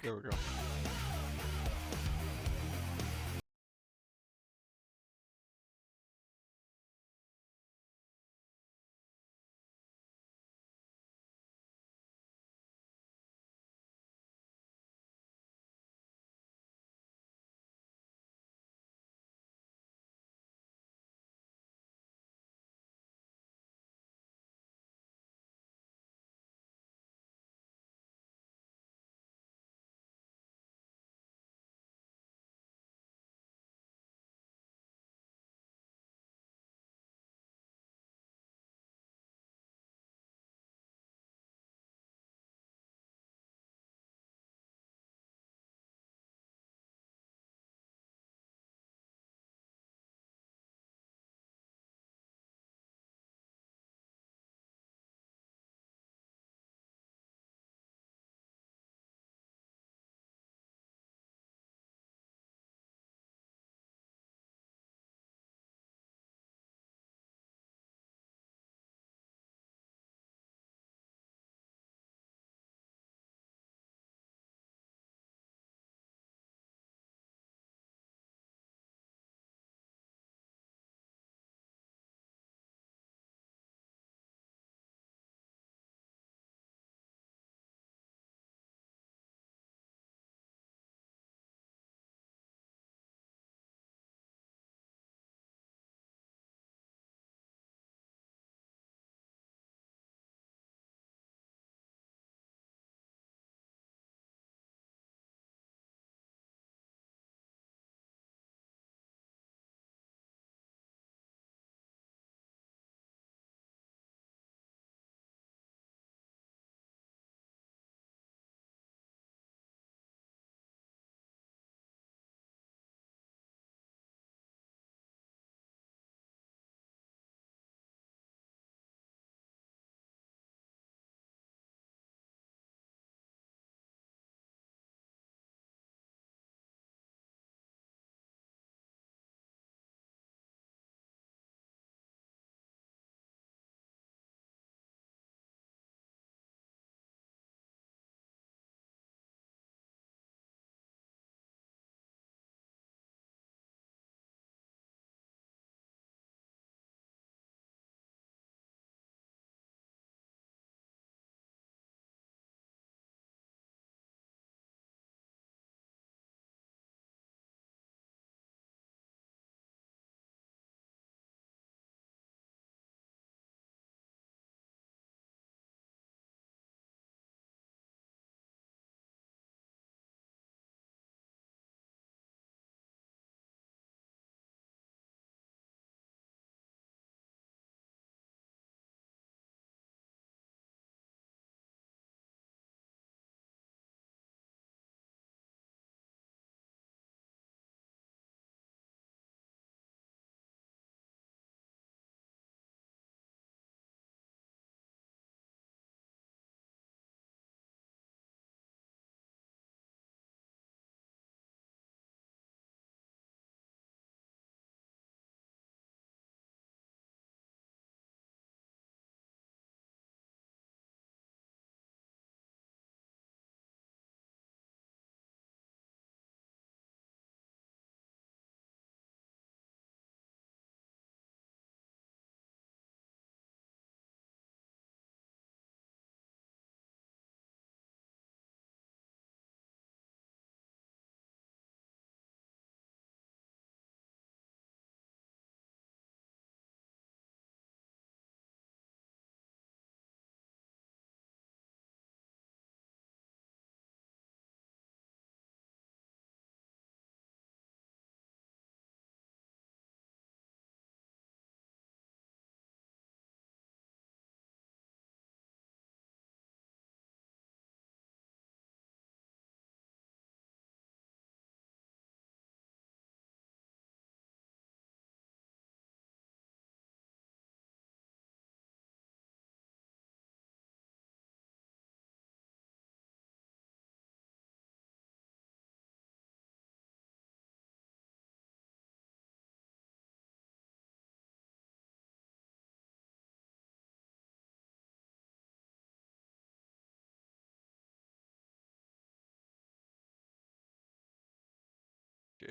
There we go.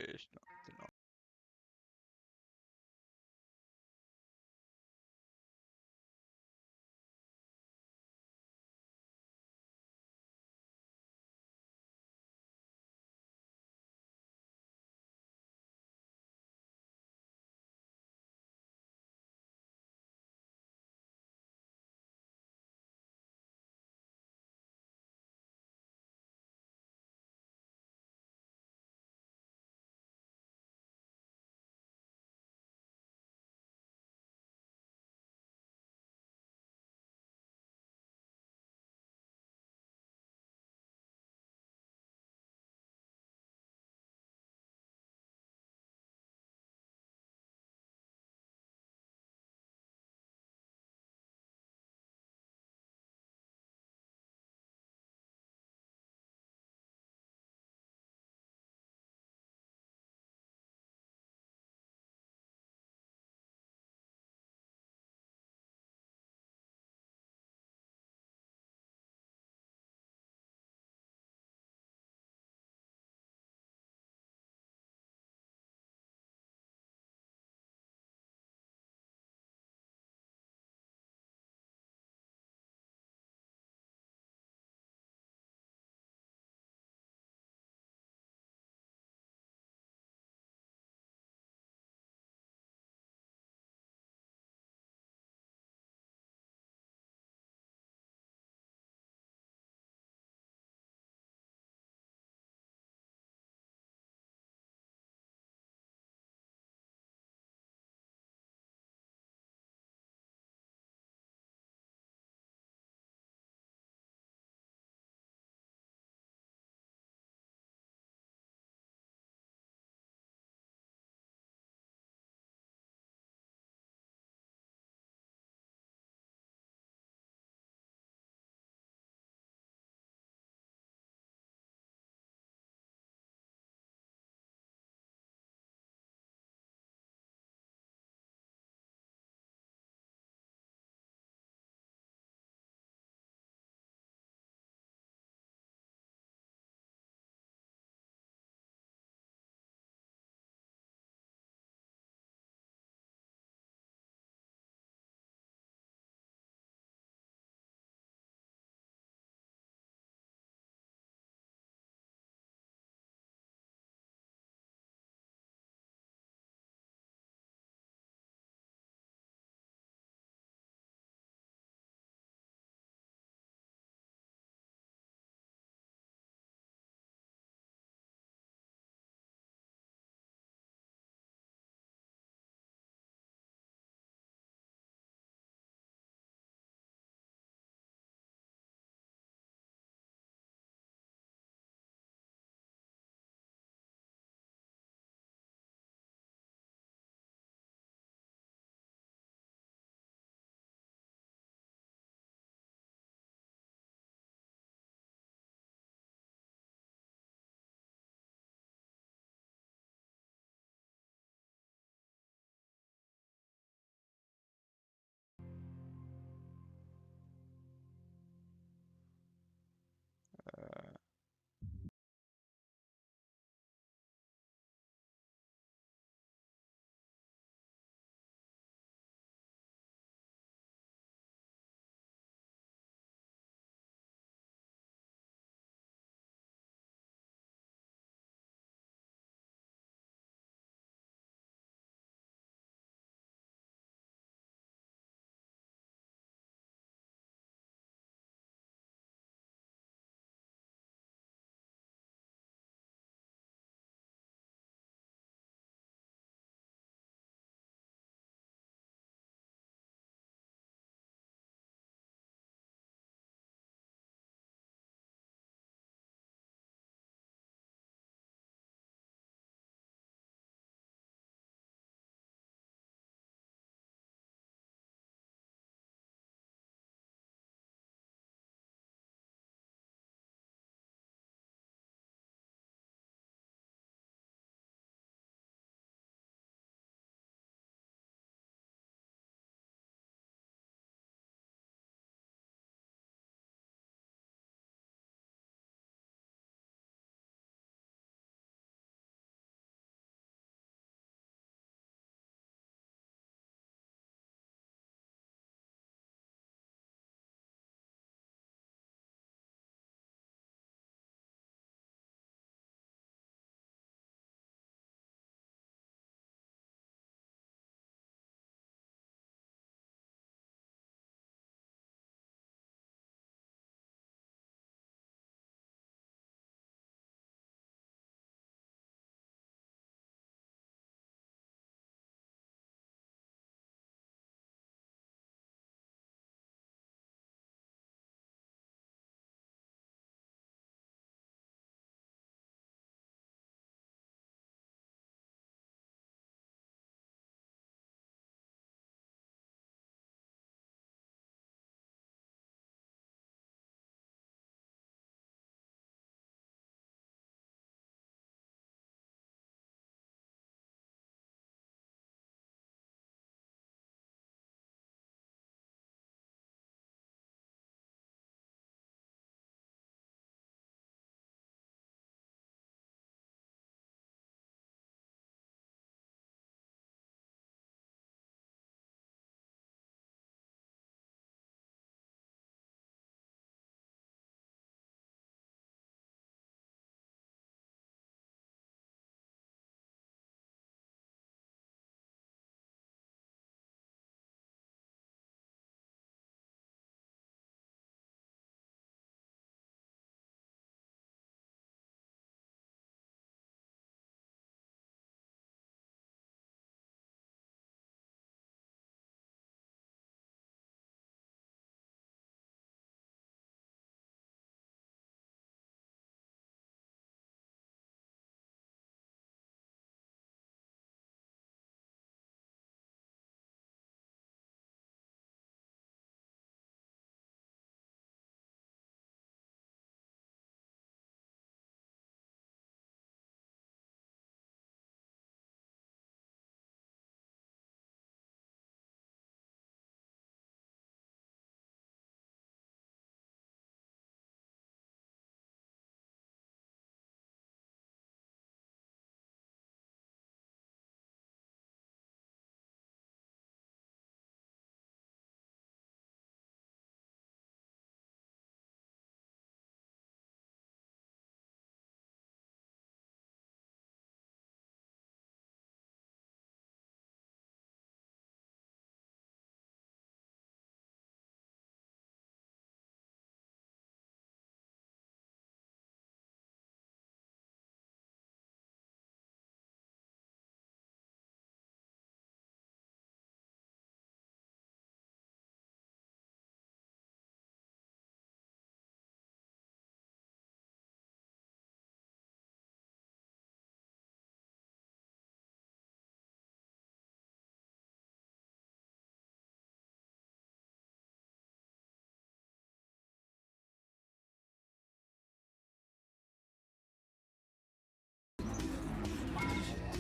fish. Nothing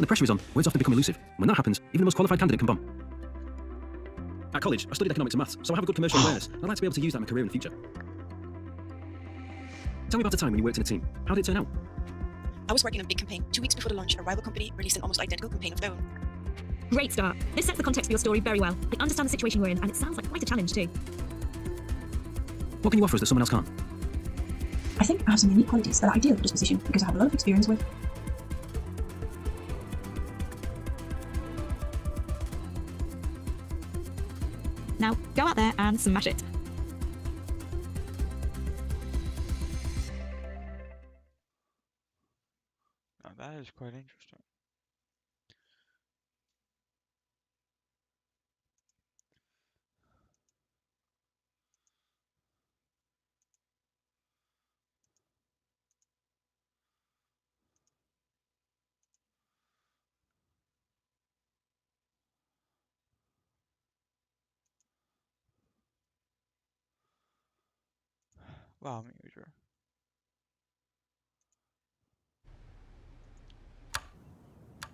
When the pressure is on, words often become elusive. When that happens, even the most qualified candidate can bomb. At college, I studied economics and maths, so I have a good commercial awareness. I'd like to be able to use that in my career in the future. Tell me about a time when you worked in a team. How did it turn out? I was working on a big campaign. 2 weeks before the launch, a rival company released an almost identical campaign of their own. Great start. This sets the context for your story very well. I understand the situation we're in, and it sounds like quite a challenge too. What can you offer us that someone else can't? I think I have some unique qualities that are ideal for this position because I have a lot of experience with. Now, go out there and smash it. Now that is quite interesting. Wow, user.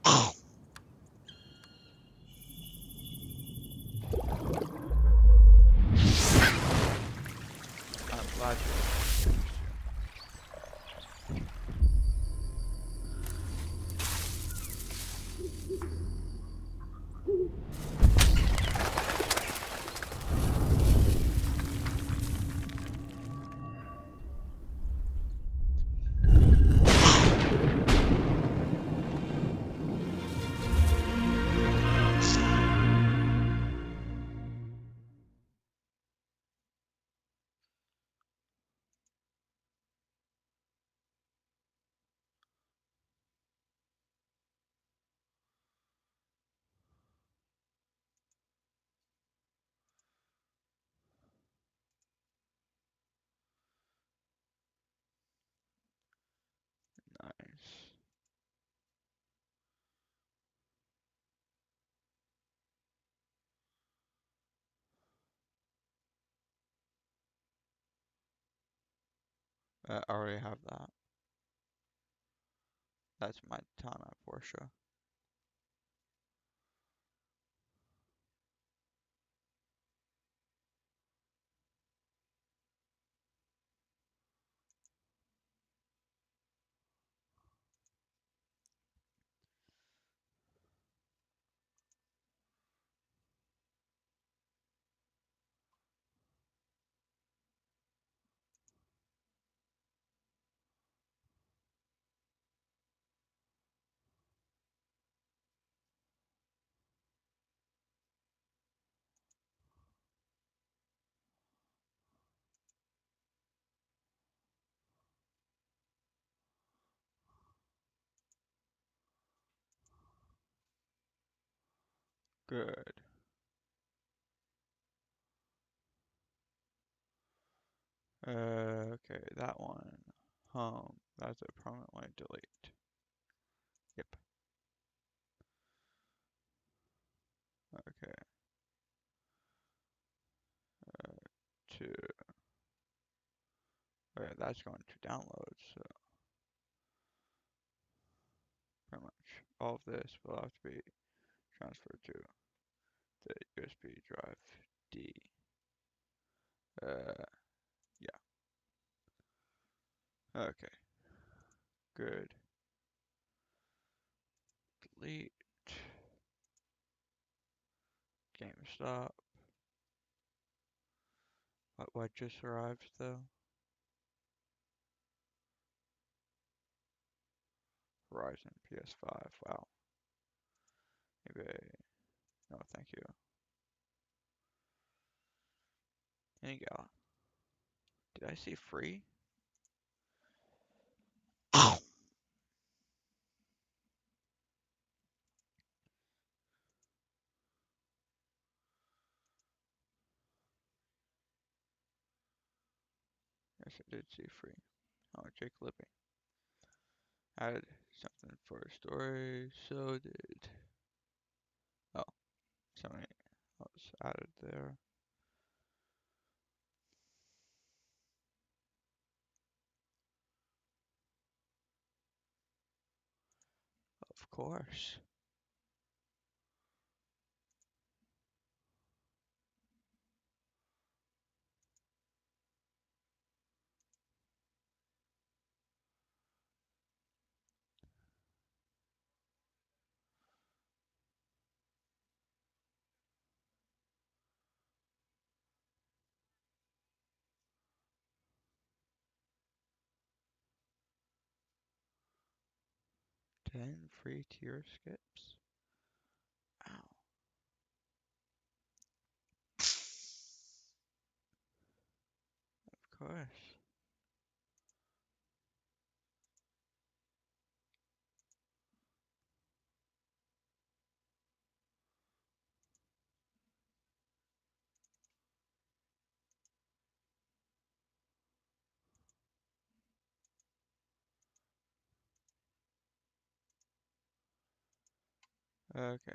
I'm glad you. Nice. I already have that. That's my time at Porsche. Good. Okay, that one. Home. That's a permanently delete. Yep. Okay. 2. Okay, that's going to download, so pretty much all of this will have to be transferred to the USB drive D. Yeah. Okay. Good. Delete. GameStop. What just arrived though? Horizon PS5. Wow. Maybe. No, thank you. There you go. Did I see free? Yes, I did see free. Oh, Jake Lippy. Added something for a story. So did. Oh, something else added there. Of course. Ten free tier skips. Ow. Of course. Okay.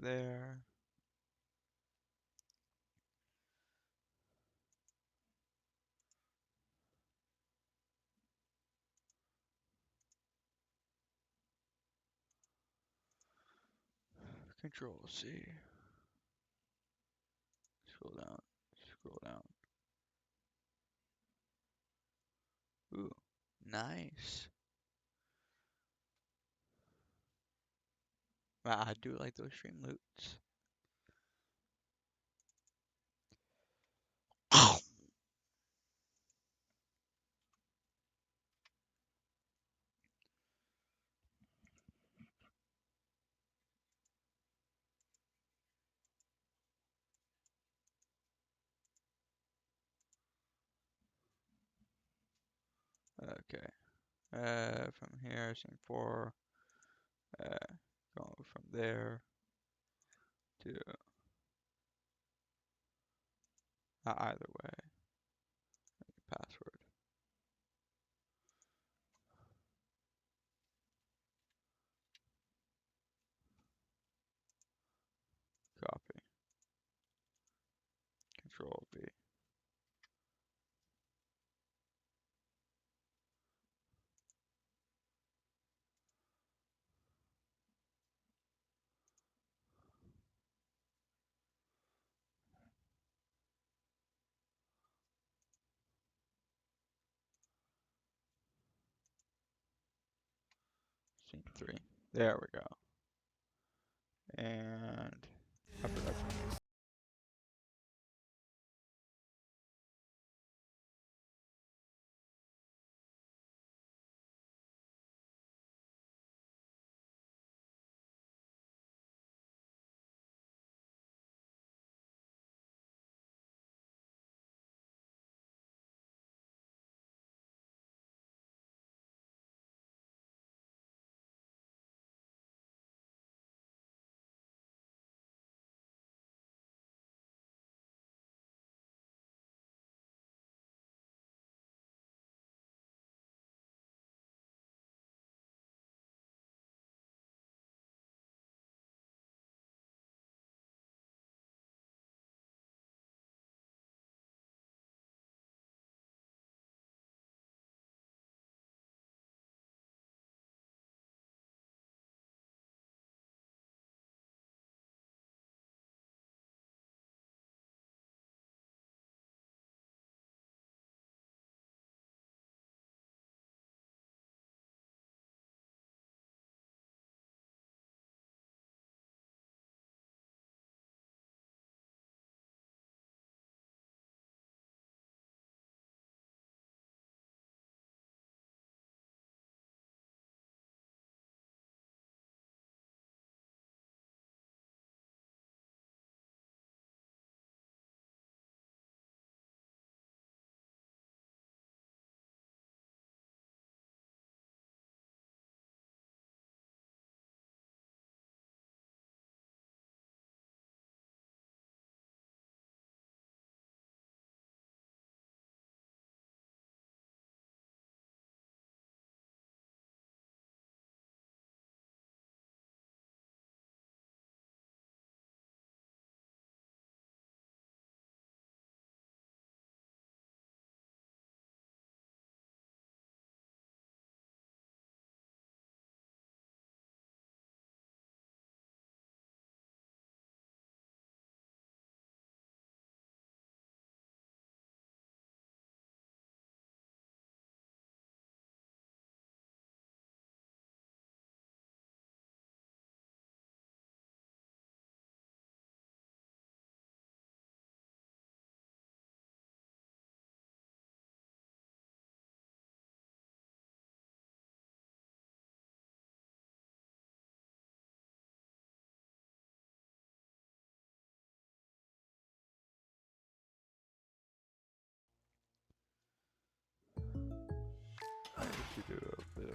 There. Control C. Scroll down. Scroll down. Ooh. Nice. Wow, I do like those stream loots. Okay. From here, scene 4. Going from there to either way. Password. Copy. Control V. Scene 3. There we go. And I forgot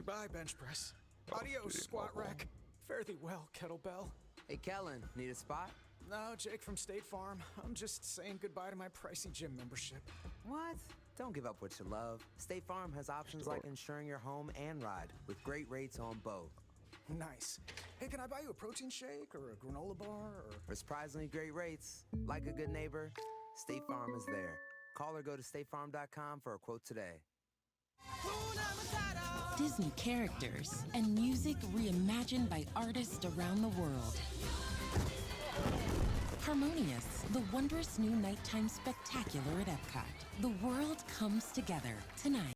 Goodbye, bench press. Oh, Adios, pretty squat mobile. rack. Fare thee well, kettlebell. Hey, Kellen, need a spot? No, Jake from State Farm. I'm just saying goodbye to my pricey gym membership. What? Don't give up what you love. State Farm has options like insuring your home and ride, with great rates on both. Nice. Hey, can I buy you a protein shake or a granola bar or... For surprisingly great rates, like a good neighbor, State Farm is there. Call or go to statefarm.com for a quote today. Disney characters and music reimagined by artists around the world. Harmonious, the wondrous new nighttime spectacular at Epcot. The world comes together tonight.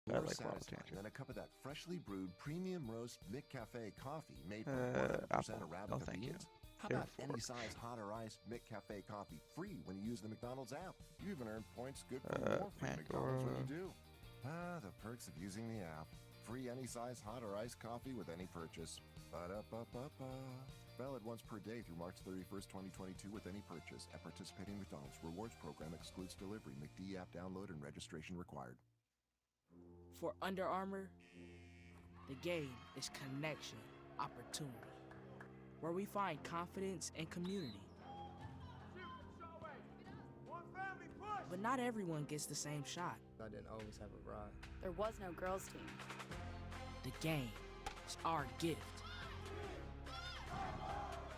I More like Wild satisfying Tangent. than a cup of that freshly brewed premium roast McCafe coffee made from Apple. 100% No, Arabica thank you. beans. How Fair about any fork. size hot or iced McCafe coffee free when you use the McDonald's app? You even earn points good for more free McDonald's when you do. Ah, the perks of using the app. Free any size hot or iced coffee with any purchase. Ba-da-ba-ba-ba. Valid once per day through March 31st, 2022 with any purchase. At participating McDonald's, rewards program excludes delivery. McD app download and registration required. For Under Armour, the game is connection, opportunity, where we find confidence and community. But not everyone gets the same shot. I didn't always have a ride. There was no girls' team. The game is our gift.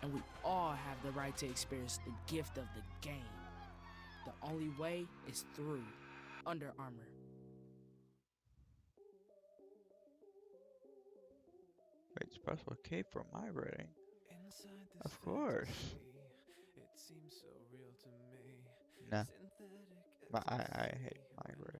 And we all have the right to experience the gift of the game. The only way is through Under Armour. Wait, special cape for my rating? Of course. Nah. I hate my rating.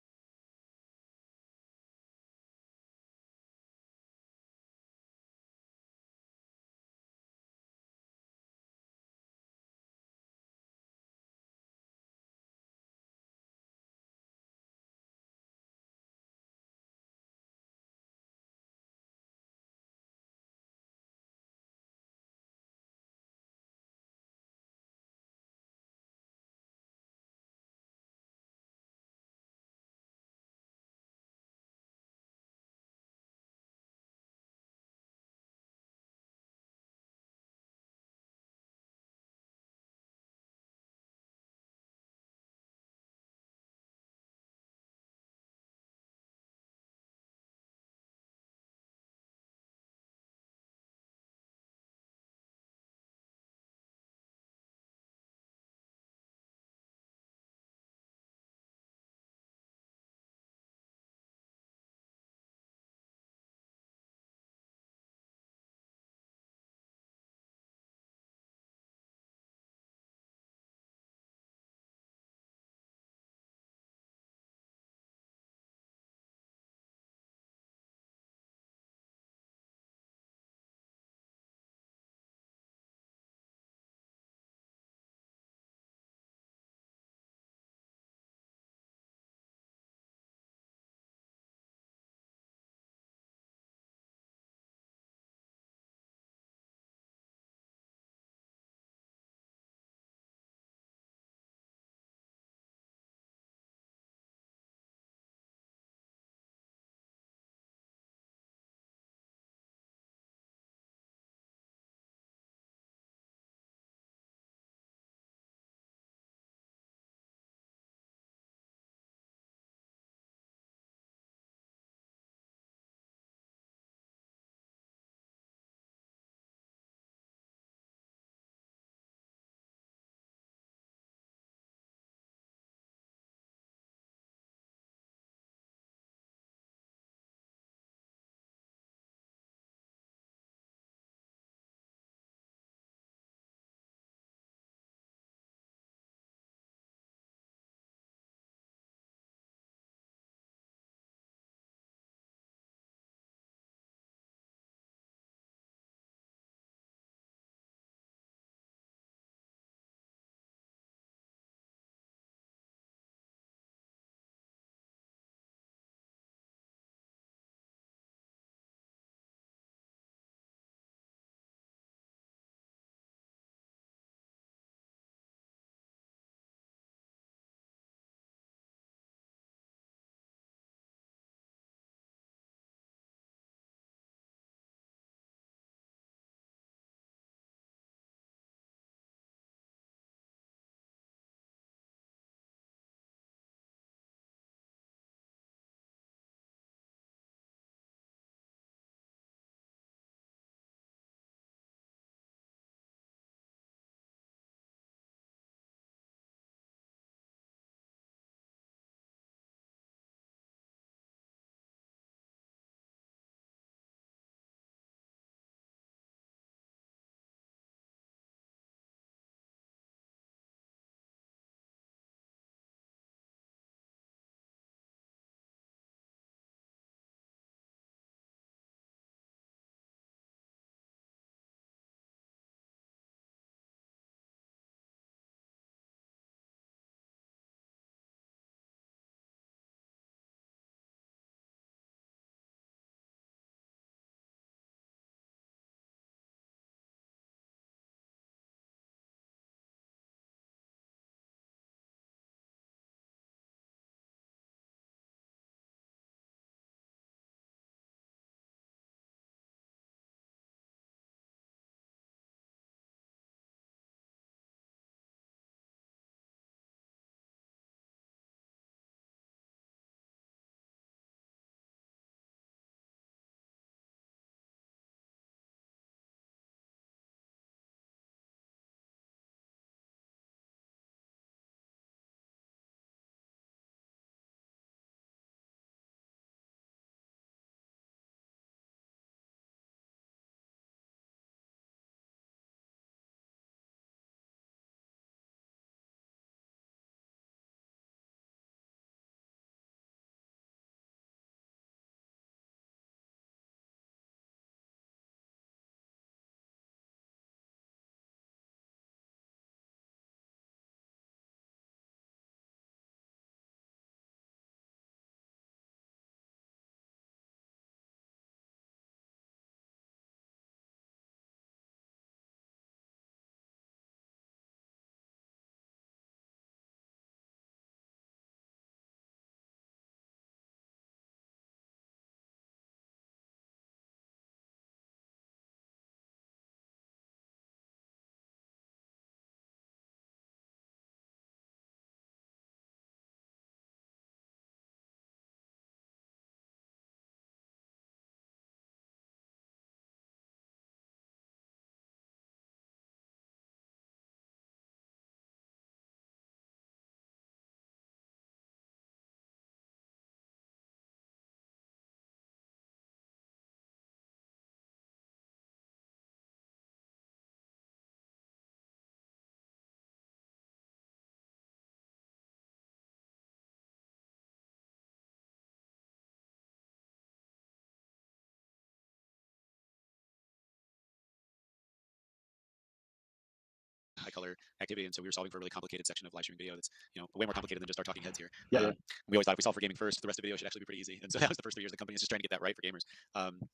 color activity, and so we were solving for a really complicated section of live streaming video that's way more complicated than just our talking heads here. Yeah. We always thought if we solve for gaming first, the rest of video should actually be pretty easy, and so that was the first 3 years of the company, is just trying to get that right for gamers.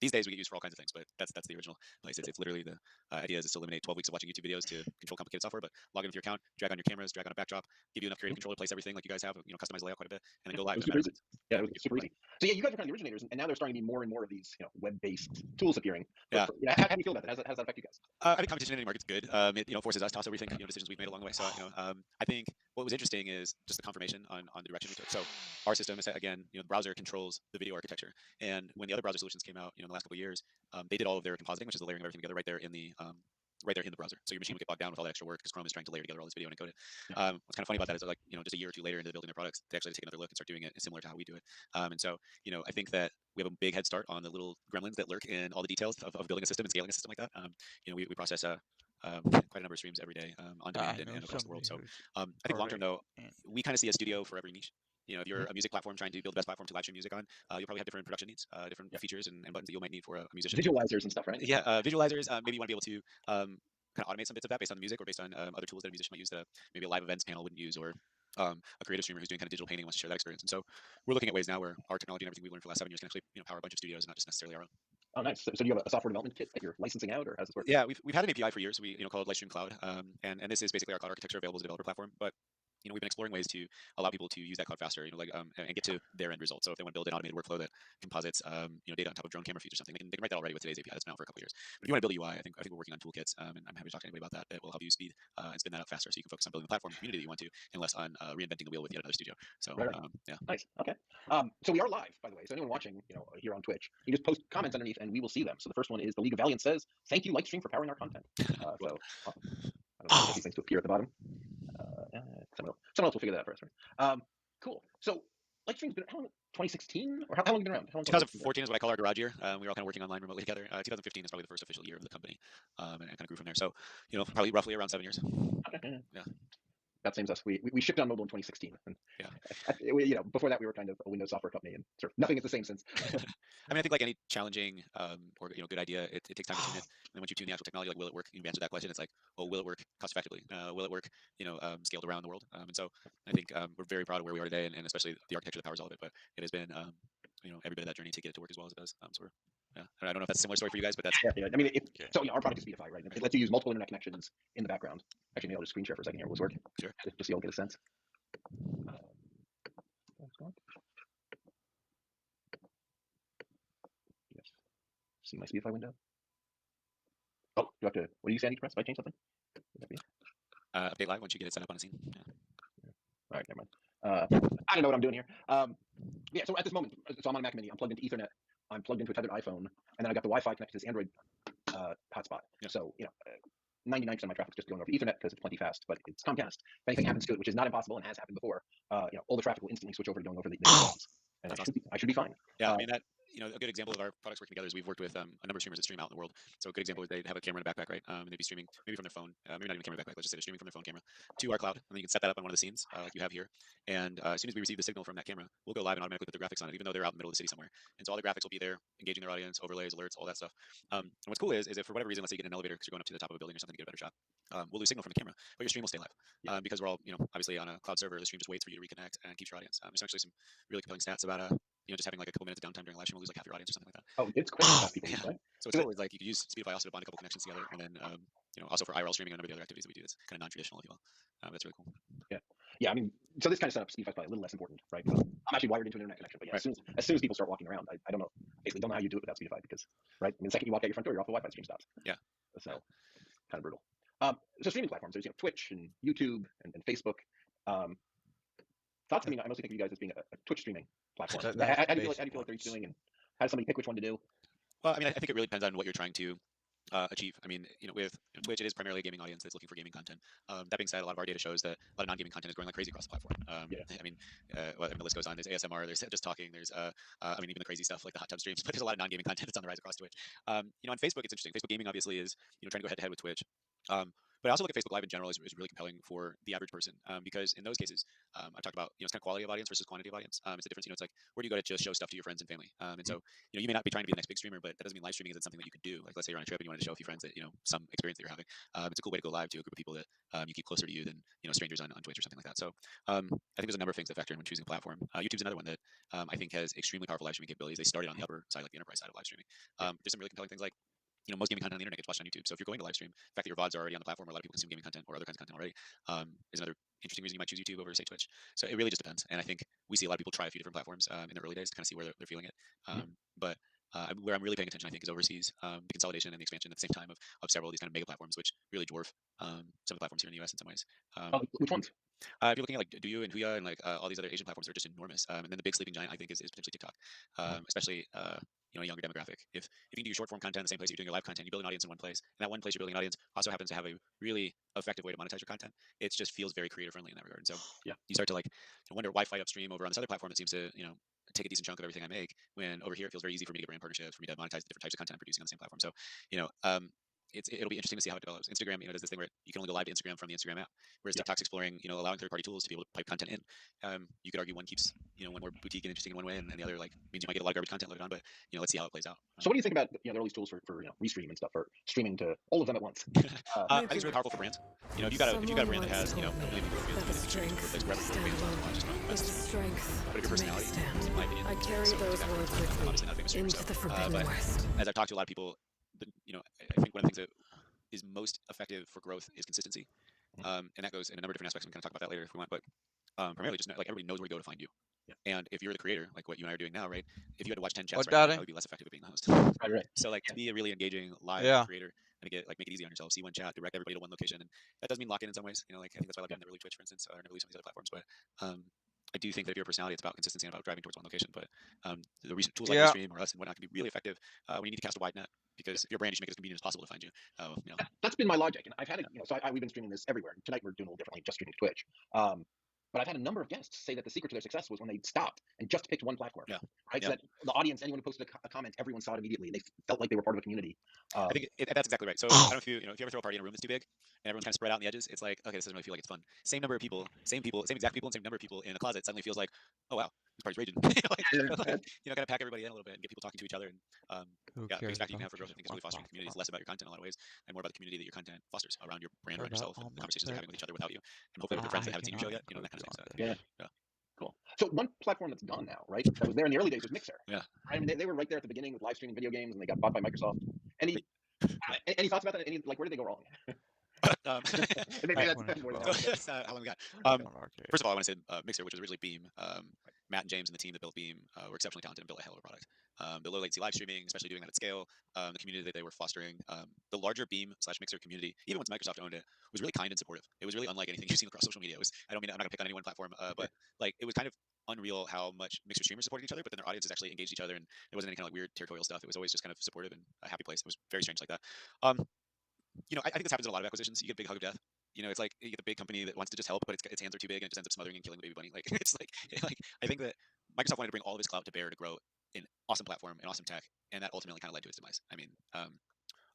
These days we get used for all kinds of things, but that's the original place. It's literally the idea is to eliminate 12 weeks of watching YouTube videos to control complicated software, but log in with your account, drag on your cameras, drag on a backdrop, give you enough creative control to place everything like you guys have, customize layout quite a bit, and then go live. It was super easy. Yeah, it was super easy. So yeah, you guys are kind of the originators, and now there's starting to be more and more of these web-based tools appearing. Yeah. How do you feel about that? How does that affect you guys? I think competition in any market's good. It forces us to also rethink decisions we've made along the way. So I think what was interesting is just the confirmation on the direction we took. So our system is, again, the browser controls the video architecture, and when the other browser solutions came out, in the last couple of years, they did all of their compositing, which is the layering of everything together right there in the browser. So your machine would get bogged down with all that extra work because Chrome is trying to layer together all this video and encode it. What's kind of funny about that is like, just a year or two later into building their products, they actually take another look and start doing it similar to how we do it. And so, I think that we have a big head start on the little gremlins that lurk in all the details of building a system and scaling a system like that. We process quite a number of streams every day on demand and across the world. So I think long term though, we kind of see a studio for every niche. If you're a music platform trying to build the best platform to live stream music on, you'll probably have different production needs, different features and buttons that you might need for a musician. Visualizers and stuff, right? Yeah, visualizers. Maybe you want to be able to kind of automate some bits of that based on the music or based on other tools that a musician might use that maybe a live events panel wouldn't use, or a creative streamer who's doing kind of digital painting and wants to share that experience. And so we're looking at ways now where our technology and everything we've learned for the last 7 years can actually power a bunch of studios and not just necessarily our own. Oh, nice. So do you have a software development kit that you're licensing out, or how does this work? Yeah, we've had an API for years. We called Livestream Cloud, and this is basically our cloud architecture available as a developer platform. But we've been exploring ways to allow people to use that cloud faster, and get to their end result. So if they want to build an automated workflow that composites, data on top of drone camera feeds or something, they can write that already with today's API. That's been out for a couple of years. But if you want to build a UI, I think we're working on toolkits, and I'm happy to talk to anybody about that. That will help you speed and spin that up faster, so you can focus on building the platform and community that you want to, and less on reinventing the wheel with yet another studio. So right. Yeah, nice. Okay. So we are live, by the way. So anyone watching, here on Twitch, you just post comments underneath, and we will see them. So the first one is the League of Valiant says, "Thank you, Lightstream, for powering our content." So awesome. I don't know if these things to appear at the bottom. Someone else will figure that out for us. Right? Cool. So Lightstream's been how long? 2016, or how long have you been around? 2014 is what I call our garage year. We were all kind of working online remotely together. 2015 is probably the first official year of the company, and it kind of grew from there. So probably roughly around 7 years. Okay. Yeah. That seems us. We shipped on mobile in 2016. And yeah. Before that we were kind of a Windows software company, and sort of nothing is the same since. I mean, I think like any challenging or good idea, it takes time to tune it. And then once you tune the actual technology, like will it work? You answer that question. It's like, well, will it work cost effectively? Will it work, scaled around the world? And so I think we're very proud of where we are today, and especially the architecture that powers all of it. But it has been every bit of that journey to get it to work as well as it does. So we're, I don't know if that's a similar story for you guys, but that's yeah. I mean, so our product is Speedify, right? It lets you use multiple internet connections in the background. Actually, maybe I'll just screen share for a second here. Will this work? Sure. Just so you'll get a sense. Yes. See my Speedify window. Oh, you have to. What do you say I need to press? If I change something? update live once you get it set up on a scene. Yeah. All right, never mind. I don't know what I'm doing here. Yeah, so at this moment, so I'm on a Mac Mini. I'm plugged into Ethernet. I'm plugged into a tethered iPhone, and then I got the Wi-Fi connected to this Android hotspot. Yeah. So 99% of my traffic's just going over Ethernet because it's plenty fast, but it's Comcast. If anything happens to it, which is not impossible and has happened before, all the traffic will instantly switch over to going over the phones, and I should be fine. Yeah, I mean that. A good example of our products working together is we've worked with a number of streamers that stream out in the world. So a good example is they'd have a camera in a backpack, right? And they'd be streaming maybe from their phone, maybe not even camera backpack. Let's just say they're streaming from their phone camera to our cloud, and then you can set that up on one of the scenes like you have here. And as soon as we receive the signal from that camera, we'll go live and automatically put the graphics on it, even though they're out in the middle of the city somewhere. And so all the graphics will be there, engaging their audience, overlays, alerts, all that stuff. And what's cool is if for whatever reason, let's say you get an elevator because you're going up to the top of a building or something to get a better shot, we'll lose signal from the camera, but your stream will stay live because we're all obviously on a cloud server. The stream just waits for you to reconnect and keeps your audience. There's actually some really compelling stats about just having like a couple minutes of downtime during a live stream will lose like half your audience or something like that. Oh, it's quick. Yeah. Right? So it's cool. It's like you can use Speedify also to bond a couple connections together, and then also for IRL streaming and a number of the other activities that we do. It's kind of non-traditional, if you will. That's really cool. Yeah. I mean, so this kind of setup, Speedify is probably a little less important, right? I'm actually wired into an internet connection, but yeah, as soon as people start walking around, I don't know, basically don't know how you do it without Speedify because, right? I mean, the second you walk out your front door, you're off the Wi-Fi stream stops. Yeah. So kind of brutal. So streaming platforms, there's Twitch and YouTube and Facebook. Thoughts? I mean, I mostly think of you guys as being a Twitch streaming platform. How do you feel like they're each doing, and how does somebody pick which one to do? Well, I mean, I think it really depends on what you're trying to achieve. I mean, with Twitch, it is primarily a gaming audience that's looking for gaming content. That being said, a lot of our data shows that a lot of non-gaming content is growing like crazy across the platform. I mean, the list goes on. There's ASMR, there's just talking, there's I mean, even the crazy stuff like the hot tub streams, but there's a lot of non-gaming content that's on the rise across Twitch. On Facebook, it's interesting. Facebook gaming obviously is trying to go head to head with Twitch. But I also look at Facebook Live in general as really compelling for the average person, because in those cases, I've talked about it's kind of quality of audience versus quantity of audience. It's the difference. It's like where do you go to just show stuff to your friends and family? And so you may not be trying to be the next big streamer, but that doesn't mean live streaming isn't something that you could do. Like let's say you're on a trip and you wanted to show a few friends that some experience that you're having. It's a cool way to go live to a group of people that you keep closer to you than strangers on Twitch or something like that. So I think there's a number of things that factor in when choosing a platform. YouTube's another one that I think has extremely powerful live streaming capabilities. They started on the upper side, like the enterprise side of live streaming. There's some really compelling things like most gaming content on the internet gets watched on YouTube. So if you're going to live stream, the fact that your VODs are already on the platform where a lot of people consume gaming content or other kinds of content already is another interesting reason you might choose YouTube over, say, Twitch. So it really just depends. And I think we see a lot of people try a few different platforms in the early days to kind of see where they're feeling it. But where I'm really paying attention, I think, is overseas, the consolidation and the expansion at the same time of several of these kind of mega platforms, which really dwarf some of the platforms here in the US in some ways. Which ones? If you're looking at like Douyu and Huya and like all these other Asian platforms, they're just enormous. And then the big sleeping giant, I think, is potentially TikTok, especially a younger demographic. If you can do short form content in the same place you're doing your live content, you build an audience in one place, and that one place you're building an audience also happens to have a really effective way to monetize your content. It just feels very creator friendly in that regard. And so you start to like wonder why fight upstream over on this other platform that seems to take a decent chunk of everything I make, when over here it feels very easy for me to get brand partnerships, for me to monetize the different types of content I'm producing on the same platform. So it'll be interesting to see how it develops. Instagram, does this thing where you can only go live to Instagram from the Instagram app, whereas TikTok's exploring, allowing third-party tools to be able to pipe content in. You could argue one keeps, one more boutique and interesting in one way, and the other like means you might get a lot of garbage content loaded on. But let's see how it plays out. So what do you think about there are these tools for restream and stuff, for streaming to all of them at once? I think it's really powerful for brands. If you got a brand that has a million people replace wherever your fans are watch, but if your personality, in my opinion, I carry those words with me obviously not a famous streamer, into the Forbidden but West. as I've talked to a lot of people, I think one of the things that is most effective for growth is consistency, and that goes in a number of different aspects. We can talk about that later if we want, but primarily just like everybody knows where to go to find you. And if you're the creator, like what you and I are doing now, right? If you had to watch 10 chats right now, that would be less effective at being the host. Right. So like to be a really engaging live creator and make it easy on yourself, see one chat, direct everybody to one location, and that does mean lock in some ways. Like I think that's why I never really Twitch, for instance, or never leave some of these other platforms. But I do think that if you're a personality, it's about consistency and about driving towards one location. But the recent tools like Restream or us and whatnot can be really effective when you need to cast a wide net, because if you're a brand, you should make it as convenient as possible to find you. That's been my logic, and I've had we've been streaming this everywhere. Tonight we're doing a little differently, just streaming to Twitch. But I've had a number of guests say that the secret to their success was when they stopped and just picked one platform. Right. So that the audience, anyone who posted a comment, everyone saw it immediately. They felt like they were part of a community. I think that's exactly right. So I don't know if you ever throw a party in a room that's too big and everyone's kind of spread out on the edges. It's like, okay, this doesn't really feel like it's fun. Same number of people, same exact people, and same number of people in a closet suddenly feels like, oh wow, this party's raging. Kind of pack everybody in a little bit and get people talking to each other. And the biggest factor you can have for growth, I think, is really fostering the community. It's less about your content in a lot of ways and more about the community that your content fosters around your brand, around yourself, and the conversations they're having with each other without you, and hopefully with your friends that haven't seen your show yet, that kind of thing. So, Cool. So one platform that's gone now, right? That was there in the early days was Mixer. I mean, they were right there at the beginning with live streaming video games, and they got bought by Microsoft. Any thoughts about that? Where did they go wrong? Maybe that's more than how long we got. First of all, I want to say Mixer, which was originally Beam. Matt and James and the team that built Beam were exceptionally talented and built a hell of a product. The low latency live streaming, especially doing that at scale, the community that they were fostering, the larger Beam/Mixer community, even once Microsoft owned it, was really kind and supportive. It was really unlike anything you've seen across social media. I'm not gonna pick on any one platform, but like it was kind of unreal how much Mixer streamers supported each other, but then their audiences actually engaged each other, and it wasn't any kind of like weird territorial stuff. It was always just kind of supportive and a happy place. It was very strange like that. I think this happens in a lot of acquisitions. You get a big hug of death. It's like you get the big company that wants to just help, but its hands are too big and it just ends up smothering and killing the baby bunny. Like it's like I think that Microsoft wanted to bring all of its clout to bear to grow an awesome platform and awesome tech, and that ultimately kind of led to its demise. I mean, I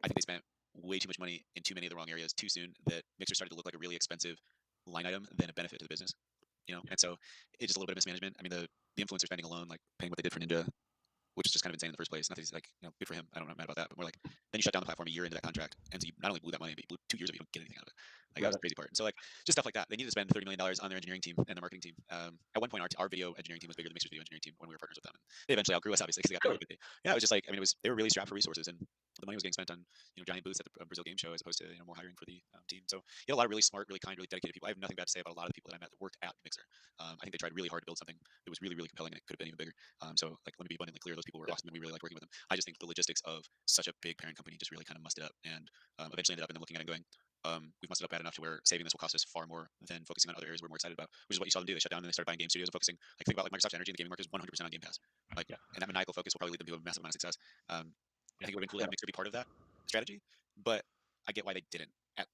think they spent way too much money in too many of the wrong areas too soon. That Mixer started to look like a really expensive line item than a benefit to the business. And so it's just a little bit of mismanagement. I mean, the influencer spending alone, like paying what they did for Ninja, which is just kind of insane in the first place. Not that he's like, good for him. I'm not mad about that, but more like then you shut down the platform a year into that contract, and so you not only blew that money, but you blew 2 years of it. You don't get anything out of it. Like that's the crazy part. And so like just stuff like that. They needed to spend $30 million on their engineering team and their marketing team. At one point, our video engineering team was bigger than Mixer's video engineering team when we were partners with them. And they eventually outgrew us, obviously, because they got bigger. It was just like, I mean, they were really strapped for resources, and the money was getting spent on giant booths at the Brazil game show as opposed to more hiring for the team. So you had a lot of really smart, really kind, really dedicated people. I have nothing bad to say about a lot of the people that I met that worked at Mixer. I think they tried really hard to build something that was really, really compelling, and it could have been even bigger. So like, let me be abundantly clear, those people were awesome, and we really liked working with them. I just think the logistics of such a big parent company just really kind of mussed it up, and eventually ended up in them looking at it and going, we've mussed it up bad enough to where saving this will cost us far more than focusing on other areas we're more excited about, which is what you saw them do. They shut down and they started buying game studios and focusing. Like think about like Microsoft's energy in the gaming market is 100% on Game Pass. And that maniacal focus will probably lead them to a massive amount of success. I think it would have been cool to have Mixer be part of that strategy, but I get why they didn't at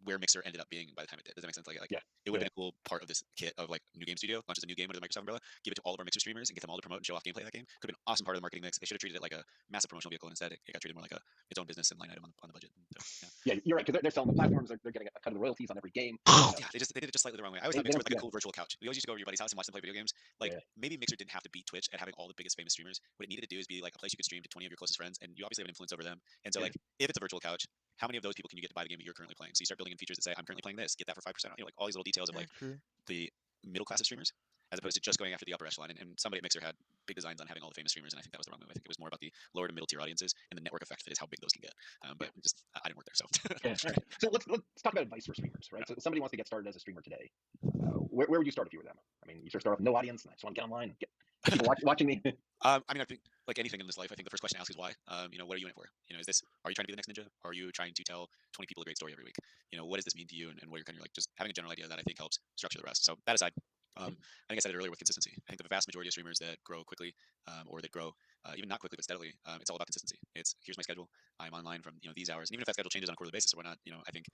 where Mixer ended up being by the time it did. Does that make sense? It would have been a cool part of this kit of like new game studio, launches a new game under the Microsoft umbrella, give it to all of our Mixer streamers and get them all to promote and show off gameplay of that game. Could have been an awesome part of the marketing mix. They should have treated it like a massive promotional vehicle, and instead it got treated more like its own business and line item on the budget. So, Yeah, you're right, because they're selling the platforms. They're getting a cut of the royalties on every game. Yeah, they did it just slightly the wrong way. I always thought Mixer was like a cool virtual couch. We always used to go over to your buddy's house and watch them play video games. Like maybe Mixer didn't have to beat Twitch at having all the biggest famous streamers. What it needed to do is be like a place you could stream to 20 of your closest friends, and you obviously have an influence over them. And so like if it's a virtual couch, how many of those people can you get to buy the game that you're currently playing? So you start building in features that say, I'm currently playing this, get that for 5%. You know, like all these little details of like the middle class of streamers, as opposed to just going after the upper echelon. And somebody at Mixer had big designs on having all the famous streamers, and I think that was the wrong move. I think it was more about the lower to middle tier audiences and the network effect that is how big those can get. But just I didn't work there, so. So let's talk about advice for streamers, right? So somebody wants to get started as a streamer today. Where would you start if you were them? I mean, you start off with no audience, and I just want to get online and get people watching me. I mean, I think like anything in this life, I think the first question to ask is why. You know, what are you in it for? You know, are you trying to be the next ninja? Or are you trying to tell 20 people a great story every week? You know, what does this mean to you? And what you're kind of like, just having a general idea of that I think helps structure the rest. So that aside, I think I said it earlier with consistency. I think the vast majority of streamers that grow quickly, or that grow even not quickly but steadily, it's all about consistency. It's here's my schedule. I'm online from these hours, and even if that schedule changes on a quarterly basis or whatnot, I think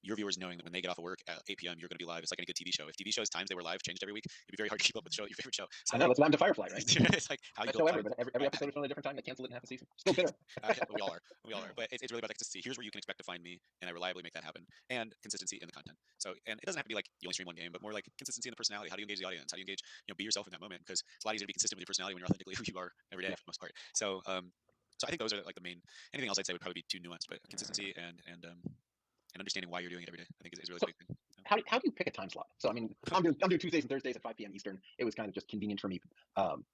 your viewers knowing that when they get off of work at 8 p.m. you're going to be live. It's like any good TV show. If TV shows times they were live changed every week, it'd be very hard to keep up with your favorite show. So, I know that's why I'm to Firefly, right? It's like how you go. Every episode was on a different time. They canceled it in half a season. Still bitter. We all are. But it's really about consistency. Here's where you can expect to find me, and I reliably make that happen. And consistency in the content. So, and it doesn't have to be like you only stream one game, but more like consistency in the personality. How do you engage the audience? How do you engage? Be yourself in that moment, because it's a lot easier to be consistent with your personality when you're authentically who you are every day for the most part. So, so I think those are like the main. Anything else I'd say would probably be too nuanced, but consistency and understanding why you're doing it every day, I think is really the big thing. How do you pick a time slot? So I mean, I'm doing Tuesdays and Thursdays at 5 p.m. Eastern. It was kind of just convenient for me.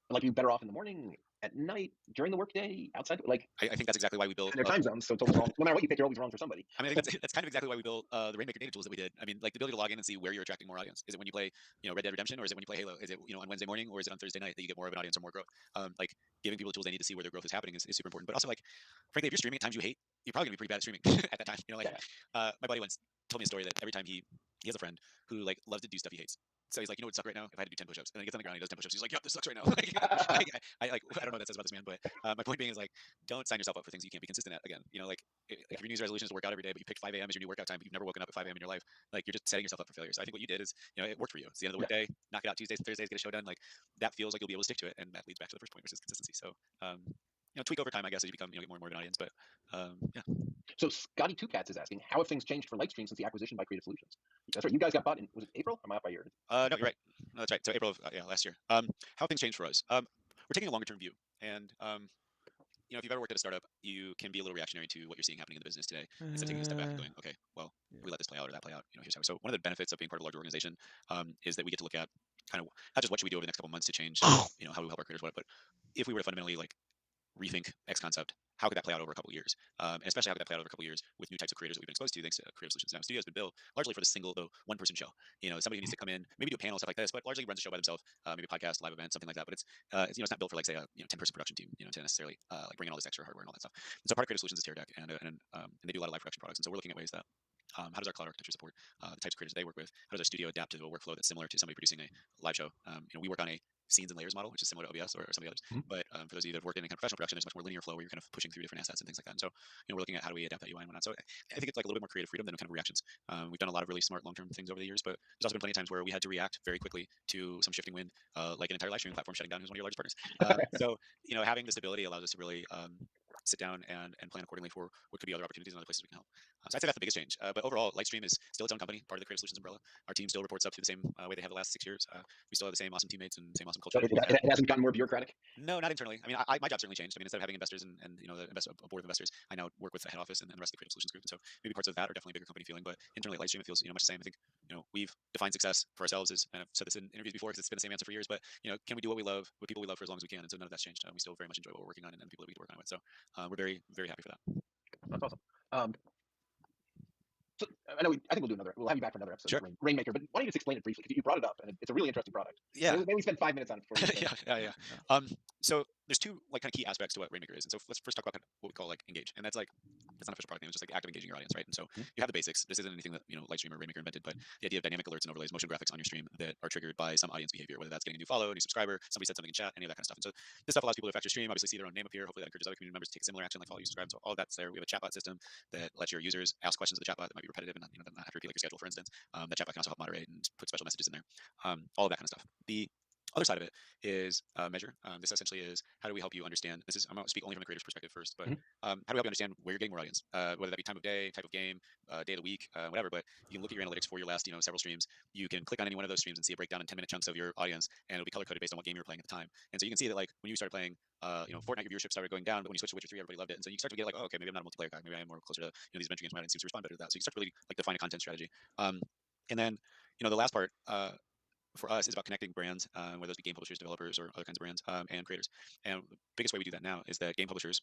Like, you better off in the morning, at night, during the workday, outside. Like, I think that's exactly why we built their time zones. So it's always wrong. No matter what you pick, you're always wrong for somebody. I mean, I think that's kind of exactly why we built the Rainmaker data tools that we did. I mean, like the ability to log in and see where you're attracting more audience. Is it when you play, Red Dead Redemption, or is it when you play Halo? Is it on Wednesday morning, or is it on Thursday night that you get more of an audience or more growth? Like giving people the tools they need to see where their growth is happening is super important. But also, like, frankly, if you're streaming at times you hate, you're probably gonna be pretty bad at streaming at that time. My buddy once told me a story that every time he has a friend who like loves to do stuff he hates. So he's like, what would suck right now if I had to do 10 push-ups, and then he gets on the ground and he does 10 push-ups. He's like, yep, this sucks right now. I don't know what that says about this man, but my point being is like, don't sign yourself up for things you can't be consistent at. Again, if your New Year's resolution is to work out every day, but you pick 5 a.m. as your new workout time, but you've never woken up at 5 a.m. in your life, like you're just setting yourself up for failure. So I think what you did is, it worked for you. It's the end of the workday, knock it out Tuesdays and Thursdays, get a show done. Like that feels like you'll be able to stick to it, and that leads back to the first point, which is consistency. So tweak over time, I guess, as you become get more and more of an audience. But yeah. So Scotty Two Cats is asking, how have things changed for Lightstream since the acquisition by Creative Solutions? That's right. You guys got bought in, was it April? Am I off by year? No, you're right. No, that's right. So April of last year. How have things changed for us? We're taking a longer term view, and if you've ever worked at a startup, you can be a little reactionary to what you're seeing happening in the business today. Instead of taking a step back and going, okay, well, we let this play out or that play out. Here's how. So one of the benefits of being part of a larger organization is that we get to look at kind of not just what should we do over the next couple of months to change, how do we help our creators, but if we were to fundamentally like rethink X concept, how could that play out over a couple of years? And especially how could that play out over a couple of years with new types of creators that we've been exposed to thanks to Creative Solutions. Now, Studio has been built largely for the one-person show. Somebody who needs to come in, maybe do a panel, stuff like this, but largely runs the show by themselves, maybe a podcast, live event, something like that. But it's not built for like say a 10-person production team, to necessarily like bring in all this extra hardware and all that stuff. And so part of Creative Solutions is Tear Deck, and they do a lot of live production products. And so we're looking at ways that how does our cloud architecture support the types of creators they work with? How does our studio adapt to a workflow that's similar to somebody producing a live show? We work on a scenes and layers model, which is similar to OBS or some of the others. But for those of you that have worked in any kind of professional production, there's much more linear flow where you're kind of pushing through different assets and things like that. And so, we're looking at how do we adapt that UI and whatnot. So I think it's like a little bit more creative freedom than kind of reactions. We've done a lot of really smart long-term things over the years, but there's also been plenty of times where we had to react very quickly to some shifting wind, like an entire live streaming platform shutting down who's one of your largest partners. So, having this ability allows us to really sit down and plan accordingly for what could be other opportunities and other places we can help. So I'd say that's the biggest change. But overall, Lightstream is still its own company, part of the Creative Solutions umbrella. Our team still reports up to the same way they have the last 6 years. We still have the same awesome teammates and same awesome culture. It hasn't gotten more bureaucratic? No, not internally. I mean, my job certainly changed. I mean, instead of having investors and a board of investors, I now work with the head office and the rest of the Creative Solutions group. And so maybe parts of that are definitely a bigger company feeling, but internally at Lightstream, it feels much the same. I think we've defined success for ourselves as, and I've said this in interviews before because it's been the same answer for years, but can we do what we love with people we love for as long as we can? And so none of that's changed. We still very much enjoy what we're working on and the people that we get to work on with. So we're very, very happy for that. That's awesome. So I think we'll have you back for another episode. Sure. Of Rainmaker, but why don't you just explain it briefly? Because you brought it up, and it's a really interesting product. Yeah. Maybe we spend 5 minutes on it. Before yeah. So there's two like kind of key aspects to what Rainmaker is, and so let's first talk about what we call like engage, and that's like that's not an official product name. It's just like active engaging your audience, right? And so you have the basics. This isn't anything that Lightstream or Rainmaker invented, but the idea of dynamic alerts and overlays, motion graphics on your stream that are triggered by some audience behavior, whether that's getting a new follow, a new subscriber, somebody said something in chat, any of that kind of stuff. And so this stuff allows people to affect your stream, obviously see their own name appear. Hopefully that encourages other community members to take similar action, like follow, you, subscribe. So all of that's there. We have a chatbot system that lets your users ask questions of the chatbot that might be repetitive and not have to repeat like your schedule, for instance. That chatbot can also help moderate and put special messages in there. All of that kind of stuff. The other side of it is measure. This essentially is how do we help you understand? I'm going to speak only from the creator's perspective first, but how do we help you understand where you're getting more audience? Whether that be time of day, type of game, day of the week, whatever. But you can look at your analytics for your last several streams. You can click on any one of those streams and see a breakdown in 10-minute chunks of your audience, and it'll be color coded based on what game you were playing at the time. And so you can see that like when you started playing, Fortnite, your viewership started going down, but when you switched to Witcher 3, everybody loved it. And so you start to get like, oh, okay, maybe I'm not a multiplayer guy. Maybe I'm more closer to these adventure games. My audience seems to respond better to that. So you start to really like define a content strategy. And then the last part for us is about connecting brands, whether those be game publishers, developers, or other kinds of brands, and creators. And the biggest way we do that now is that game publishers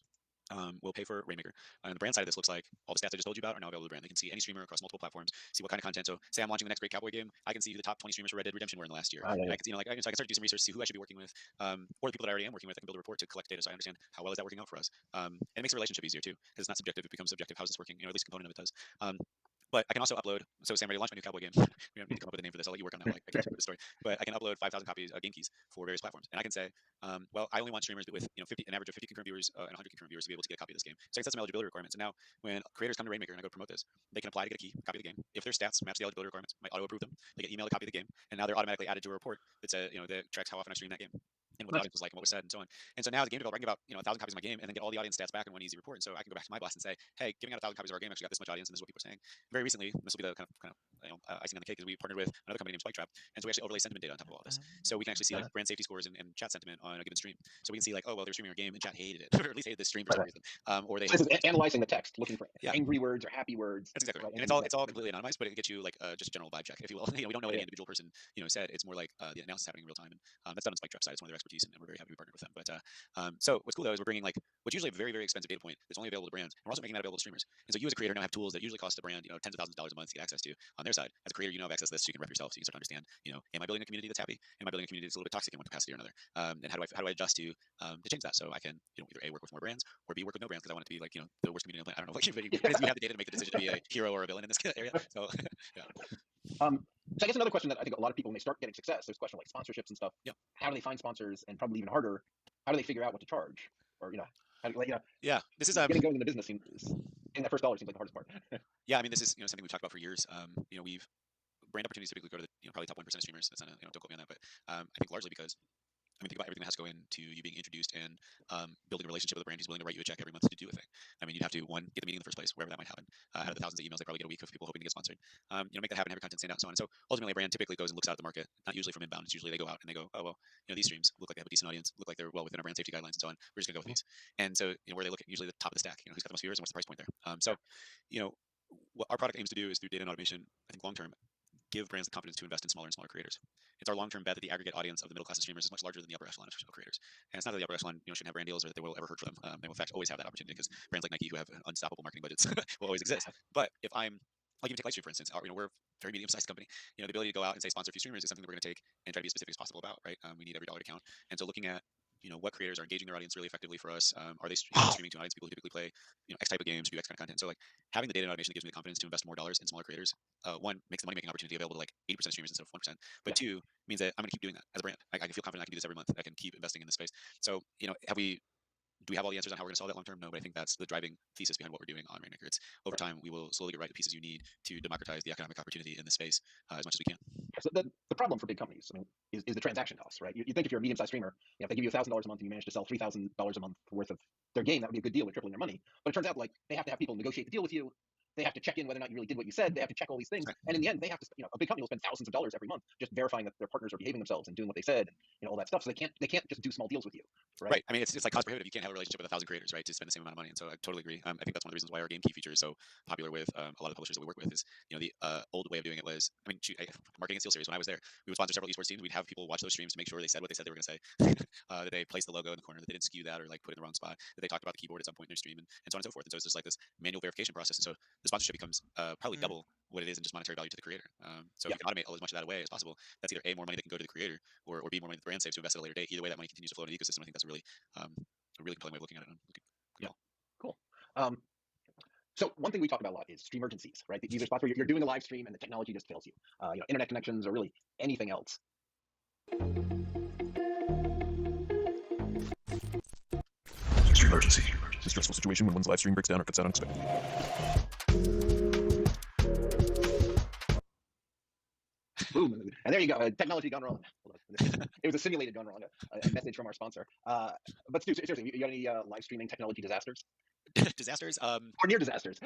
will pay for Rainmaker. And the brand side of this looks like all the stats I just told you about are now available to the brand. They can see any streamer across multiple platforms, see what kind of content. So say I'm launching the next great cowboy game, I can see who the top 20 streamers for Red Dead Redemption were in the last year. Yeah. And I can, so I can start to do some research, see who I should be working with, or the people that I already am working with. I can build a report to collect data so I understand how well is that working out for us. And it makes the relationship easier too, because it's not subjective, it becomes subjective. How's this working? At least a component of it does. But I can also upload. So Sam, ready to launch my new cowboy game. We don't need to come up with a name for this. I'll let you work on that. Like I can't tell you the story. But I can upload 5,000 copies of game keys for various platforms, and I can say, well, I only want streamers with 50, an average of 50 concurrent viewers and 100 concurrent viewers to be able to get a copy of this game. So I can set some eligibility requirements. And now when creators come to Rainmaker and I go to promote this, they can apply to get a key, copy of the game. If their stats match the eligibility requirements, I auto approve them. They get emailed a copy of the game, and now they're automatically added to a report that says, that tracks how often I stream that game, and what the audience was like, and what was said, and so on. And so now as a game developer, I can give out 1,000 copies of my game, and then get all the audience stats back in one easy report. And so I can go back to my boss and say, hey, giving out 1,000 copies of our game actually got this much audience, and this is what people are saying. Very recently, this will be the kind of icing on the cake, is we partnered with another company named Spike Trap, and so we actually overlay sentiment data on top of all this. So we can actually see like brand safety scores and chat sentiment on a given stream. So we can see like, oh well, they're streaming our game and chat hated it, or at least hated this stream for some reason, or they. So this is analyzing the text, looking for angry words or happy words. That's exactly right. And it's all completely anonymized, but it gets you like just a general vibe check, if you will. We don't know what any individual person said. It's more like the analysis happening in real time, and that's done on Spike Trap side. It's one of their expertise, and we're very happy we partnered with them. But so what's cool though is we're bringing like what's usually a very, very expensive data point that's only available to brands, and we're also making that available to streamers. And so you as a creator now have tools that usually cost the brand tens of thousands of dollars a month to get access to on their side. As a creator, you have access to this, so you can rep yourself, so you can start to understand, am I building a community that's happy? Am I building a community that's a little bit toxic in one capacity or another? And how do I adjust to change that so I can either A, work with more brands, or B, work with no brands, because I want it to be like the worst community on the planet. I don't know, like because you have the data to make the decision to be a hero or a villain in this area. So yeah. So I guess another question that I think a lot of people, when they start getting success, there's a question like sponsorships and stuff. Yeah. How do they find sponsors, and probably even how do they figure out what to charge, or yeah, this is getting going in the business seems, getting that first dollar seems like the hardest part. Yeah, I mean, this is something we've talked about for years. We've brand opportunities typically go to the probably top 1% of streamers. That's not don't quote me on that, but I think largely because think about everything that has to go into you being introduced and building a relationship with a brand who's willing to write you a check every month to do a thing. I mean, you'd have to, one, get the meeting in the first place, wherever that might happen. Out of the thousands of emails they probably get a week of people hoping to get sponsored. Make that happen, have your content stand out, and so on. And so ultimately, a brand typically goes and looks out at the market, not usually from inbound. It's usually they go out and they go, oh well, these streams look like they have a decent audience, look like they're well within our brand safety guidelines, and so on. We're just gonna go with these. And so where they look at usually the top of the stack, who's got the most viewers and what's the price point there. What our product aims to do is through data and automation, I think long term, give brands the confidence to invest in smaller and smaller creators. It's our long-term bet that the aggregate audience of the middle class of streamers is much larger than the upper echelon of creators. And it's not that the upper echelon shouldn't have brand deals or that they will ever hurt for them. They will in fact always have that opportunity because brands like Nike, who have unstoppable marketing budgets, will always exist. But if I'm like even take Lightstream for instance, we're a very medium-sized company. The ability to go out and say sponsor a few streamers is something that we're going to take and try to be as specific as possible about. Right? We need every dollar to count. And so looking at what creators are engaging their audience really effectively for us. Are they streaming to an audience people who typically play X type of games, do X kind of content? So like having the data and automation that gives me the confidence to invest more dollars in smaller creators, one, makes the money making opportunity available to like 80% of streamers instead of 1%. But two, means that I'm going to keep doing that as a brand. I can feel confident I can do this every month. I can keep investing in this space. So do we have all the answers on how we're going to solve that long term? No, but I think that's the driving thesis behind what we're doing on Rainmaker. It's over time we will slowly get right the pieces you need to democratize the economic opportunity in this space as much as we can. So the problem for big companies, is the transaction cost, right? You think if you're a medium-sized streamer, if they give you $1,000 a month and you manage to sell $3,000 a month worth of their game, that would be a good deal. They're tripling their money. But it turns out like they have to have people negotiate the deal with you. They have to check in whether or not you really did what you said. They have to check all these things, and in the end, they have to. A big company will spend thousands of dollars every month just verifying that their partners are behaving themselves and doing what they said, and all that stuff. So they can't just do small deals with you, right? Right. I mean, it's like cost prohibitive. You can't have a relationship with 1,000 creators, right, to spend the same amount of money. And so I totally agree. I think that's one of the reasons why our game key feature is so popular with a lot of the publishers that we work with. Is the old way of doing it was, Marketing and Steel Series. When I was there, we would sponsor several esports teams. We'd have people watch those streams to make sure they said what they said they were going to say. That they placed the logo in the corner, that they didn't skew that or like put it in the wrong spot, that they talked about the keyboard at some point in their stream, and so on and so forth. And so it's just like this manual verification process. And so the sponsorship becomes probably double what it is in just monetary value to the creator. So if you can automate as much of that away as possible, that's either A, more money that can go to the creator, or B, more money that the brand saves to invest at a later date. Either way, that money continues to flow into the ecosystem. I think that's a really compelling way of looking at it. Cool. So one thing we talk about a lot is stream emergencies, right? These are spots where you're doing a live stream and the technology just fails you. Internet connections or really anything else. Stream emergency. A stressful situation when one's live stream breaks down or cuts out unexpectedly. Boom. And there you go. Technology gone wrong. It was a simulated gone wrong. A message from our sponsor. But Stu, seriously, you got any live streaming technology disasters? Disasters? Or near disasters?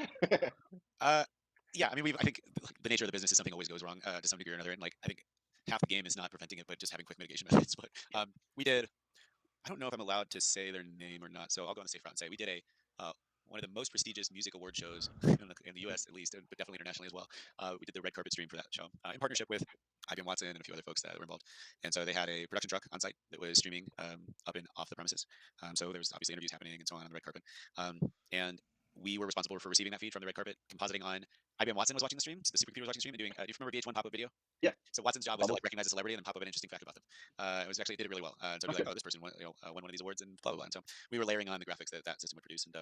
Yeah, I mean, I think the nature of the business is something always goes wrong to some degree or another, and like I think half the game is not preventing it, but just having quick mitigation methods. But we did. I don't know if I'm allowed to say their name or not, so I'll go on the safe route and say we did a one of the most prestigious music award shows in the U.S. at least, but definitely internationally as well. We did the red carpet stream for that show in partnership with IBM Watson and a few other folks that were involved. And so they had a production truck on site that was streaming up and off the premises. So there was obviously interviews happening and so on the red carpet. And we were responsible for receiving that feed from the red carpet, compositing on. IBM Watson was watching the stream, so the supercomputer was watching the stream and doing. Do you remember VH1 pop-up video? Yeah. So Watson's job was to like recognize a celebrity and then pop up an interesting fact about them. It did it really well. So I'd be like, oh, this person won one of these awards and blah blah blah. And so we were layering on the graphics that system would produce. And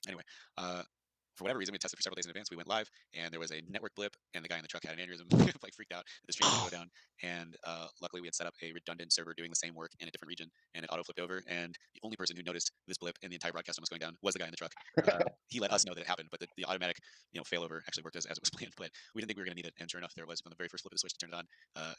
anyway, for whatever reason, we tested for several days in advance. We went live, and there was a network blip, and the guy in the truck had an aneurysm, like freaked out. The stream would go down, and luckily we had set up a redundant server doing the same work in a different region, and it auto flipped over. And the only person who noticed this blip in the entire broadcast was going down was the guy in the truck. He let us know that it happened, but the automatic failover actually worked as it was planned. But we didn't think we were going to need it, and sure enough, there it was on the very first flip of the switch to turn it on.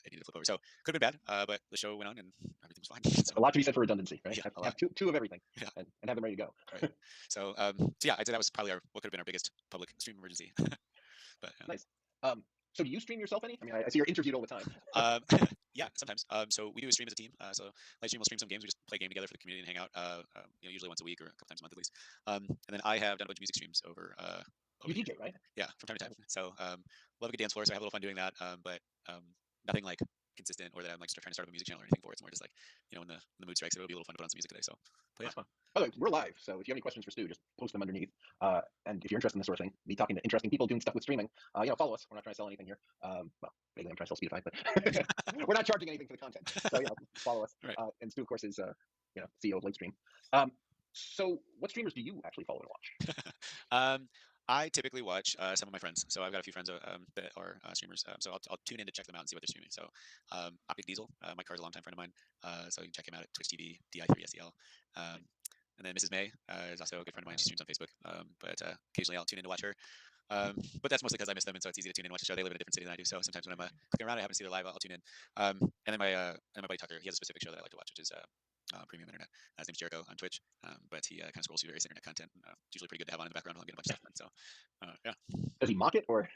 It needed to flip over, so could have been bad, but the show went on and everything was fine. So, a lot to be said for redundancy, right? Yeah, have two of everything, yeah. and have them ready to go. Right. So yeah, I'd say that was probably what could have been our biggest public stream emergency. But nice. So do you stream yourself any? I mean, I see you're interviewed all the time. Yeah, sometimes. So we do a stream as a team. So Livestream will stream some games. We just play a game together for the community and hang out. Usually once a week or a couple times a month at least. And then I have done a bunch of music streams over. You DJ, right? Yeah, from time to time. So love a good dance floor. So I have a little fun doing that. But nothing like consistent or that I'm like trying to start up a music channel or anything for. It's more just like when the mood strikes, it'll be a little fun to put on some music today. So, but yeah. By the way, we're live, so if you have any questions for Stu, just post them underneath. And if you're interested in this sort of thing, me talking to interesting people doing stuff with streaming, follow us. We're not trying to sell anything here. Well, vaguely I'm trying to sell Speedify, but we're not charging anything for the content. So follow us. Right. And Stu, of course, is CEO of Lightstream. So what streamers do you actually follow and watch? I typically watch some of my friends. So I've got a few friends that are streamers. So I'll tune in to check them out and see what they're streaming. So Optic Diesel, my car's a longtime friend of mine. So you can check him out at Twitch TV, DI3SEL. And then Mrs. May is also a good friend of mine. She streams on Facebook. But occasionally I'll tune in to watch her. But that's mostly because I miss them, and so it's easy to tune in and watch the show. They live in a different city than I do, so sometimes when I'm clicking around, I happen to see their live, I'll tune in. And then my buddy Tucker, he has a specific show that I like to watch, which is Premium Internet. His name's Jericho on Twitch, but he kind of scrolls through various internet content. It's usually pretty good to have on in the background while I'm getting a bunch of stuff done. So yeah. Does he mock it or?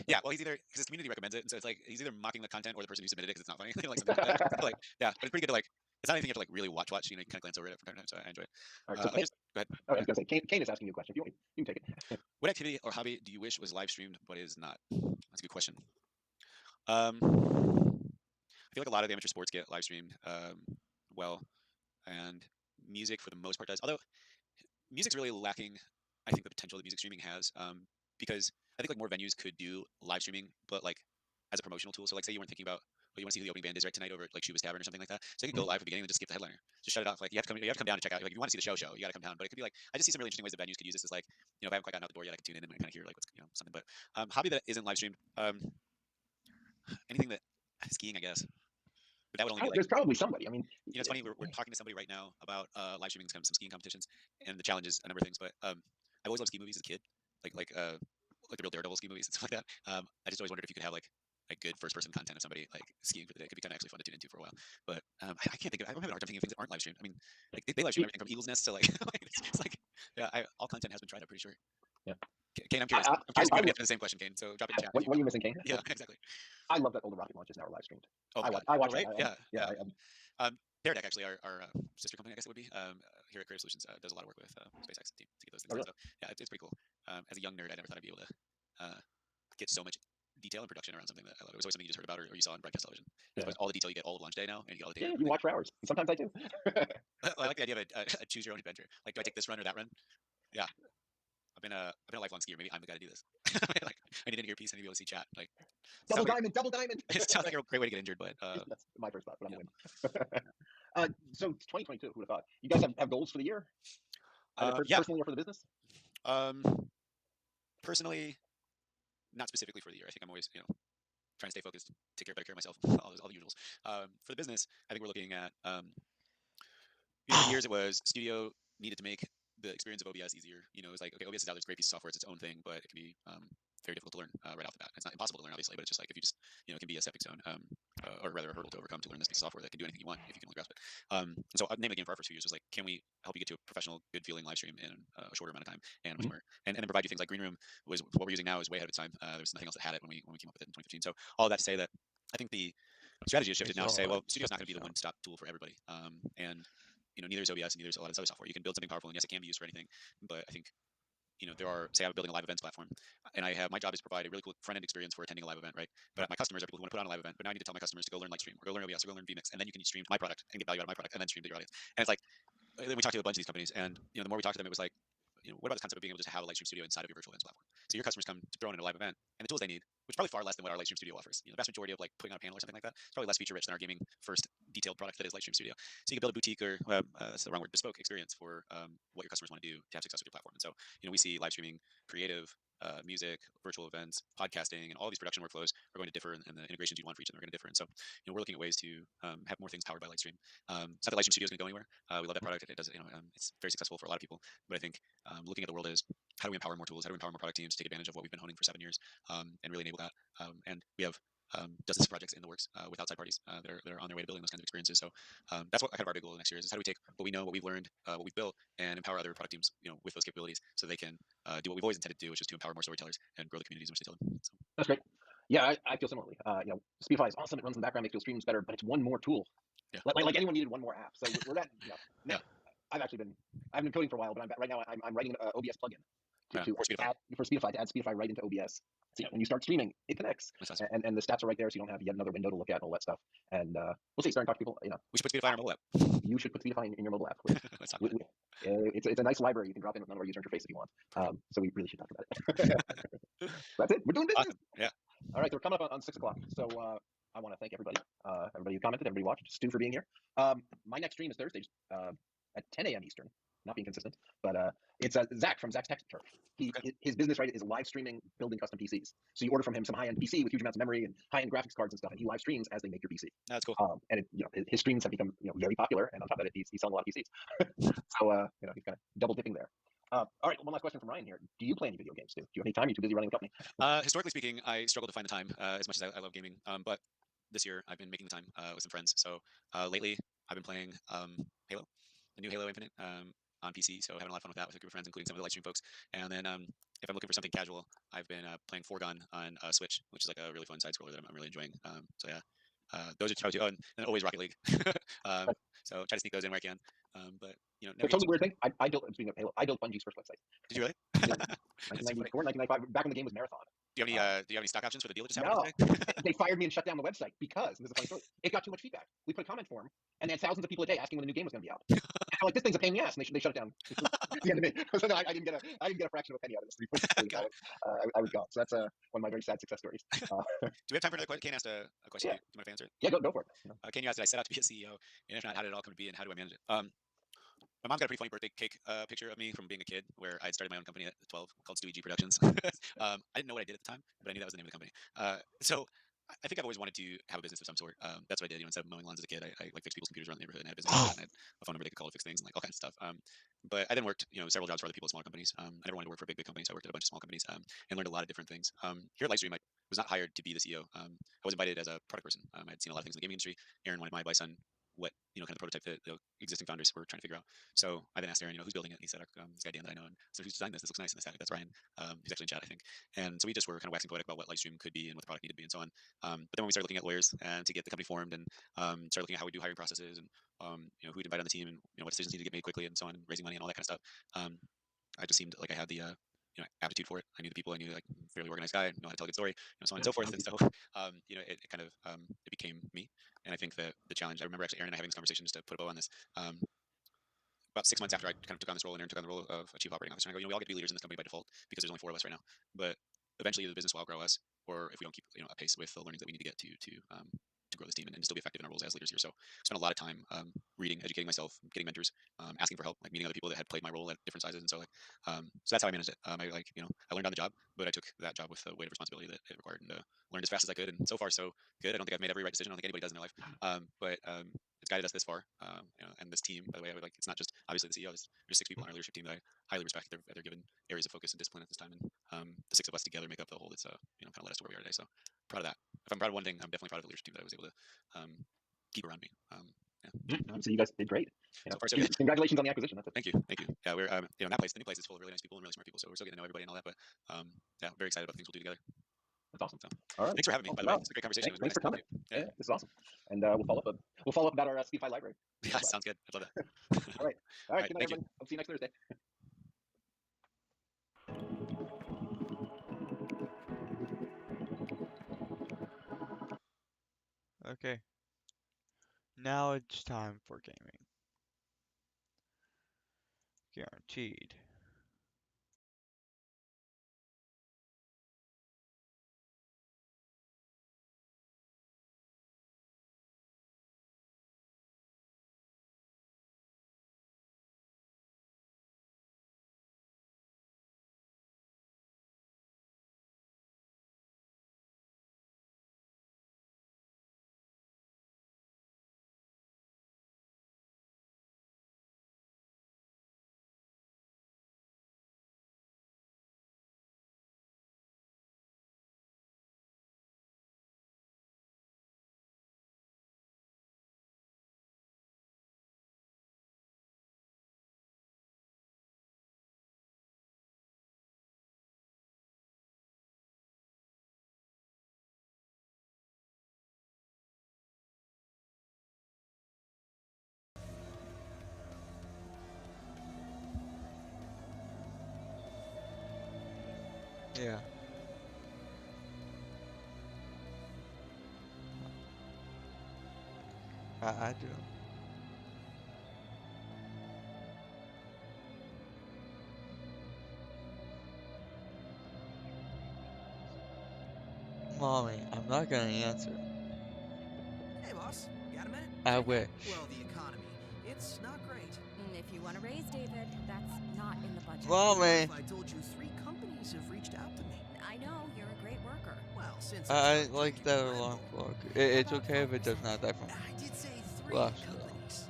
Yeah, well, he's either because his community recommends it, and so it's like he's either mocking the content or the person who submitted it because it's not funny. Like something like that. Like yeah, but it's pretty good to like. It's not anything you have to like really watch. You can kind of glance over it from time to time, so I enjoy it. All right, so go ahead. I was going to say, Kane is asking you a question. If you want, you can take it. What activity or hobby do you wish was live streamed but is not? That's a good question. I feel like a lot of the amateur sports get live streamed well, and music for the most part does. Although music's really lacking, I think, the potential that music streaming has, because I think like more venues could do live streaming, but like as a promotional tool. So like say you weren't thinking about, you want to see who the opening band is right tonight over at like Shuba's Tavern or something like that. So you could go live at the beginning and just skip the headliner. Just shut it off. Like you have to come down to check out. Like if you want to see the show, you got to come down. But it could be like I just see some really interesting ways that venues could use this. As like if I haven't quite gotten out the door yet, I can tune in and kind of hear like what's something. But hobby that isn't live streamed, anything that skiing, I guess. But that would only be like, there's probably somebody. I mean, it's funny. We're talking to somebody right now about live streaming some skiing competitions and the challenges, a number of things. But I've always loved ski movies as a kid, like the real Daredevil ski movies and stuff like that. I just always wondered if you could have like good first-person content of somebody like skiing for the day. It could be kind of actually fun to tune into for a while. But I can't think of. I'm having a hard time thinking of things that aren't live streamed. I mean, like they live stream everything from Eagle's Nest to like it's like all content has been tried. I'm pretty sure. Yeah. Kane, I'm curious. I'm curious if you can answer the same question, Kane. So drop it in chat. What are you missing, Kane? Yeah, exactly. I love that all the rocket launches now are live streamed. Oh, I watch right? it. Yeah. Paradeck actually, our sister company, I guess it would be, here at Creative Solutions, does a lot of work with SpaceX team to get those things done. So yeah, it's pretty cool. As a young nerd, I never thought I'd be able to get so much detail and production around something that I love. It was always something you just heard about or you saw on broadcast television. All the detail you get all of launch day now, and you get all the data. Yeah, you watch for hours. Sometimes I do. I like the idea of a choose your own adventure. Like, do I take this run or that run? Yeah. I've been a lifelong skier. Maybe I'm the guy to do this. Like, I need an earpiece. I need to be able to see chat. Like double diamond. It sounds like a great way to get injured, but that's my first thought. But I'm gonna win. So it's 2022. Who would have thought? You guys have goals for the year? Personally or for the business? Personally, not specifically for the year. I think I'm always trying to stay focused, take better care of myself, all the usuals. For the business, I think we're looking at for years it was studio needed to make the experience of OBS easier. It was like, okay, OBS is out there, it's a great piece of software, it's its own thing, but it can be very difficult to learn right off the bat. It's not impossible to learn, obviously, but it's just like if you just it can be a stepping stone, or rather a hurdle to overcome to learn this piece of software that can do anything you want if you can only grasp it. And so name of the game for our first few years was like, can we help you get to a professional, good feeling live stream in a shorter amount of time and much more, and then provide you things like Green Room was what we're using now is way ahead of its time. There was nothing else that had it when we came up with it in 2015. So all that to say that I think the strategy has shifted now to say, well, studio's not going to be the one-stop tool for everybody, and neither is OBS and neither is a lot of this other software. You can build something powerful, and yes, it can be used for anything, but I think there are, say I'm building a live events platform, and my job is to provide a really cool front end experience for attending a live event, right? But my customers are people who want to put on a live event, but now I need to tell my customers to go learn Lightstream or go learn OBS or go learn vMix, and then you can stream my product and get value out of my product and then stream to your audience. And it's like, then we talked to a bunch of these companies, and the more we talked to them, it was like, what about this concept of being able to just have a Lightstream studio inside of your virtual events platform? So your customers come to throw in a live event, and the tools they need, which is probably far less than what our Lightstream studio offers. The vast majority of like putting on a panel or something like that, it's probably less feature rich than our gaming first detailed product that is Lightstream Studio. So you can build a boutique or that's the wrong word, bespoke experience for what your customers want to do to have success with your platform. And so we see live streaming, creative, music, virtual events, podcasting, and all these production workflows are going to differ, and the integrations you want for each of them are going to differ. And so we're looking at ways to have more things powered by Lightstream. It's not that Lightstream Studio is going to go anywhere. We love that product. It does it's very successful for a lot of people. But I think looking at the world is, how do we empower more tools? How do we empower more product teams to take advantage of what we've been honing for 7 years and really enable that? And we have dozens of projects in the works with outside parties that are on their way to building those kinds of experiences. So that's what kind of our big goal next year is how do we take what we know, what we've learned, what we've built, and empower other product teams, with those capabilities, so they can do what we've always intended to do, which is to empower more storytellers and grow the communities in which they tell them. So. That's great. Yeah, I feel similarly. Speedify is awesome. It runs in the background, makes your streams better, but it's one more tool. Yeah. Like anyone needed one more app. So we're at now. I've been coding for a while, but right now I'm writing an OBS plugin for Speedify to add Speedify right into OBS. So when you start streaming, it connects, and the stats are right there, so you don't have yet another window to look at and all that stuff. And we'll see. Starting to talk to people. We should put Speedify on our mobile app. You should put Speedify in your mobile app. Let's talk about it. It's a nice library you can drop in with none of our user interface if you want. So we really should talk about it. That's it. We're doing business. Awesome. Yeah. All right. So we're coming up on 6 o'clock. So I want to thank everybody. Everybody who commented, everybody watched, Stu for being here. My next stream is Thursday at 10 a.m. Eastern. Not being consistent, but it's Zach from Zach's Tech Turf. His business is live streaming building custom PCs. So you order from him some high-end PC with huge amounts of memory and high-end graphics cards and stuff, and he live streams as they make your PC. That's cool. And his streams have become very popular, and on top of it, he's selling a lot of PCs. So he's kind of double dipping there. All right, one last question from Ryan here. Do you play any video games, Stu? Do you have any time? Are you too busy running the company? Historically speaking, I struggle to find the time as much as I love gaming. But this year, I've been making the time with some friends. So lately, I've been playing Halo, the new Halo Infinite. On PC, so having a lot of fun with that with a group of friends, including some of the Lightstream folks. And then if I'm looking for something casual, I've been playing Foregone on Switch, which is like a really fun side scroller that I'm really enjoying. So yeah, those are two. Oh, and then always Rocket League. So try to sneak those in where I can. But it's a totally weird thing. I built, speaking of Halo, I built Bungie's first website. Did you really? 1994, 1995, back when the game was Marathon. Do you have any stock options for the deal that just happened today? They fired me and shut down the website because, and this is a funny story, it got too much feedback. We put a comment form, and they had thousands of people a day asking when the new game was going to be out. And I'm like, this thing's a pain in the ass, and they shut it down. The end of me. So no, I didn't get a fraction of a penny out of this. I was gone. So that's one of my very sad success stories. Do we have time for another question? Kane asked a question. Yeah. Do you want to answer it? Yeah, go for it. Kane, you asked, did I set out to be a CEO? And if not, how did it all come to be, and how do I manage it? My mom's got a pretty funny birthday cake picture of me from being a kid, where I had started my own company at 12 called Stewie G Productions. I didn't know what I did at the time, but I knew that was the name of the company. So I think I've always wanted to have a business of some sort. That's what I did. Instead of mowing lawns as a kid, I like fixed people's computers around the neighborhood, and I had a business, and I had a phone number they could call to fix things, and like all kinds of stuff. But I then worked, several jobs for other people at small companies. I never wanted to work for a big company, so I worked at a bunch of small companies and learned a lot of different things. Here at Lightstream, I was not hired to be the CEO. I was invited as a product person. I had seen a lot of things in the gaming industry. Aaron wanted my advice on what kind of prototype the existing founders were trying to figure out. So I then asked Aaron, who's building it? And he said, this guy Dan that I know. And so who's designed this? This looks nice. And that's Ryan. He's actually in chat, I think. And so we just were kind of waxing poetic about what Lightstream could be and what the product needed to be and so on. But then when we started looking at lawyers and to get the company formed, and started looking at how we do hiring processes, and who we'd invite on the team, and what decisions need to get made quickly and so on, and raising money and all that kind of stuff, I just seemed like I had the aptitude for it. I knew the people. I knew, like, fairly organized guy. I know how to tell a good story, so on and so forth. And so, it kind of it became me. And I think that the challenge. I remember actually Aaron and I having this conversation, just to put a bow on this. About 6 months after I kind of took on this role, and Aaron took on the role of a chief operating officer, and I go, we all get to be leaders in this company by default because there's only 4 of us right now. But eventually, the business will outgrow us, or if we don't keep a pace with the learnings that we need to get to grow this team and still be effective in our roles as leaders here. So I spent a lot of time reading, educating myself, getting mentors, asking for help, like meeting other people that had played my role at different sizes. And so so that's how I managed it. I learned on the job, but I took that job with the weight of responsibility that it required, and learned as fast as I could. And so far, so good. I don't think I've made every right decision. I don't think anybody does in their life. But it's guided us this far. And this team, by the way, it's not just obviously the CEO. There's 6 people on our leadership team that I highly respect. They're given areas of focus and discipline at this time. And the six of us together make up the whole that's kind of led us to where we are today. So proud of that. If I'm proud of one thing, I'm definitely proud of the leadership team that I was able to keep around me. So you guys did great. So far, so good. Congratulations on the acquisition. That's it. Thank you. Yeah, we're that place. The new place is full of really nice people and really smart people. So we're still getting to know everybody and all that. But yeah, very excited about the things we'll do together. That's awesome. So, all right. Thanks for having me. By the way, it's a great conversation. Thanks for coming. Yeah, this is awesome. And we'll follow up about our Speedify library. Yeah, sounds good. I love that. All right. All right. Good night, Thank everyone. I'll see you next Thursday. Okay. Now it's time for gaming. Guaranteed. Yeah. I do. Mommy, I'm not gonna answer. Hey, boss. Got a minute? I wish. Well, the economy. It's not great. If you want to raise David, that's not in the budget. Mommy! If I told you 3 companies have reached out to me. I know, you're a great worker. Well, since I like that alarm clock. It's okay if it does not die from I did say 3 flash. companies.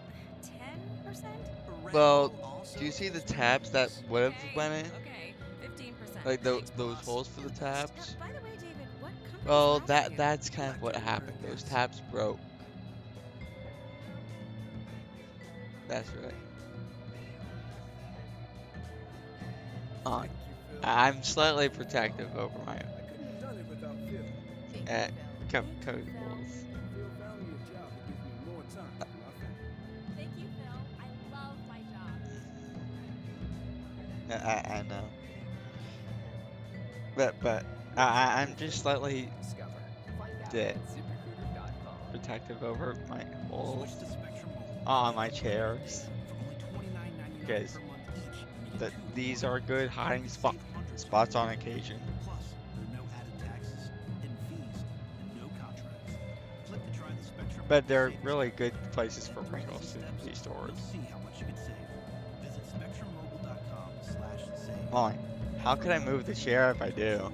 10%? Well, do you see the tabs that would have went in? Okay, 15%. Like those holes for the tabs? By the way, David, what company Well, that's kind of what happened. Those tabs broke. That's right. I'm slightly protective over my chemicals. Thank you, Phil. I love my job. I know. But I'm just slightly protective over my holes on my chairs because these are good hiding spots on occasion. But they're really good places for Pringles to be stored. Fine. How could I move the chair if I do?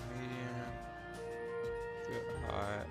medium, hot,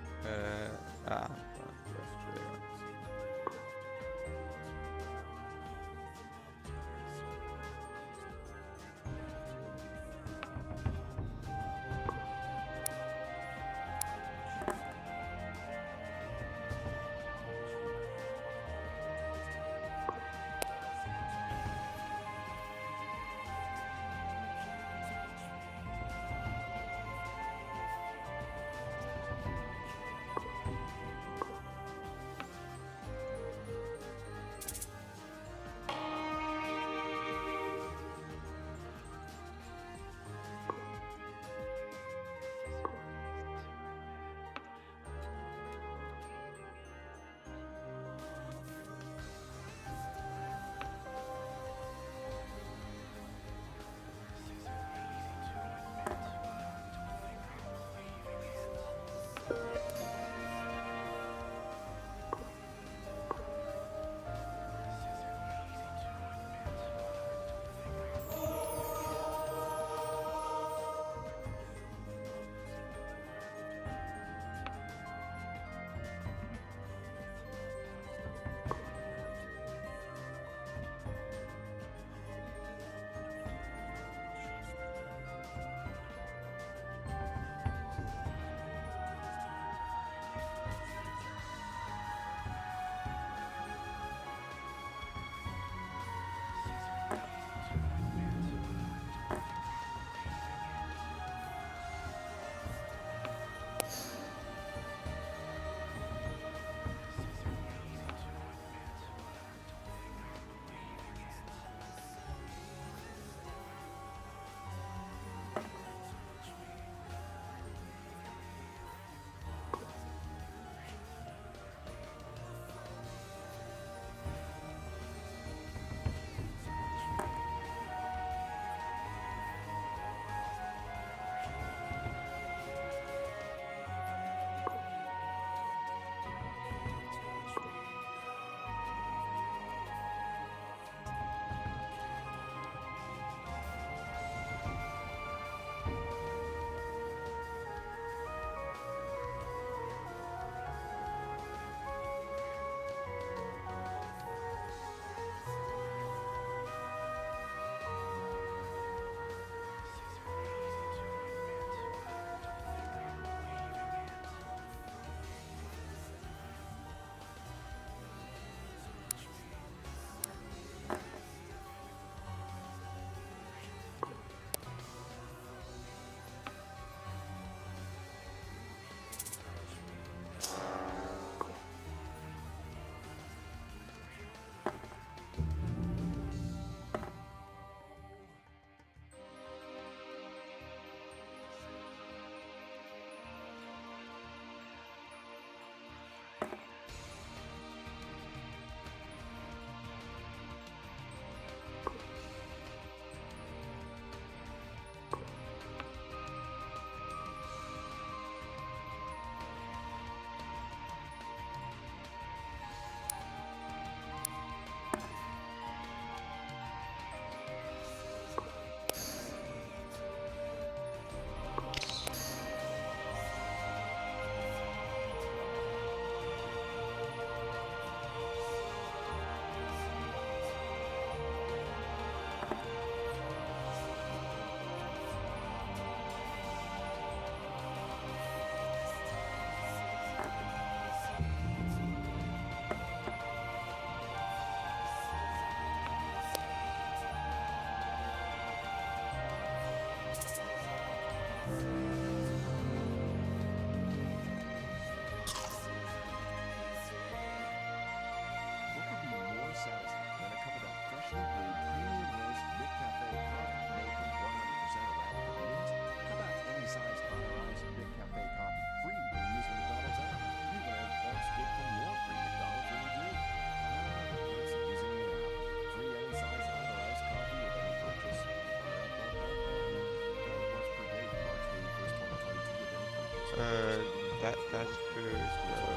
that's food, bro.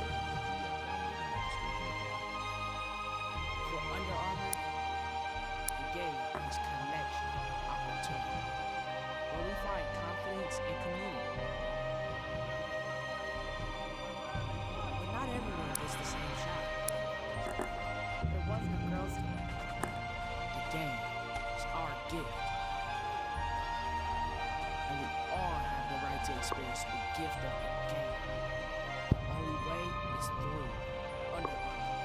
For Under Armour, the game is connection, opportunity. Where we find confidence and community. gift of the game. Only way is through Under Armour.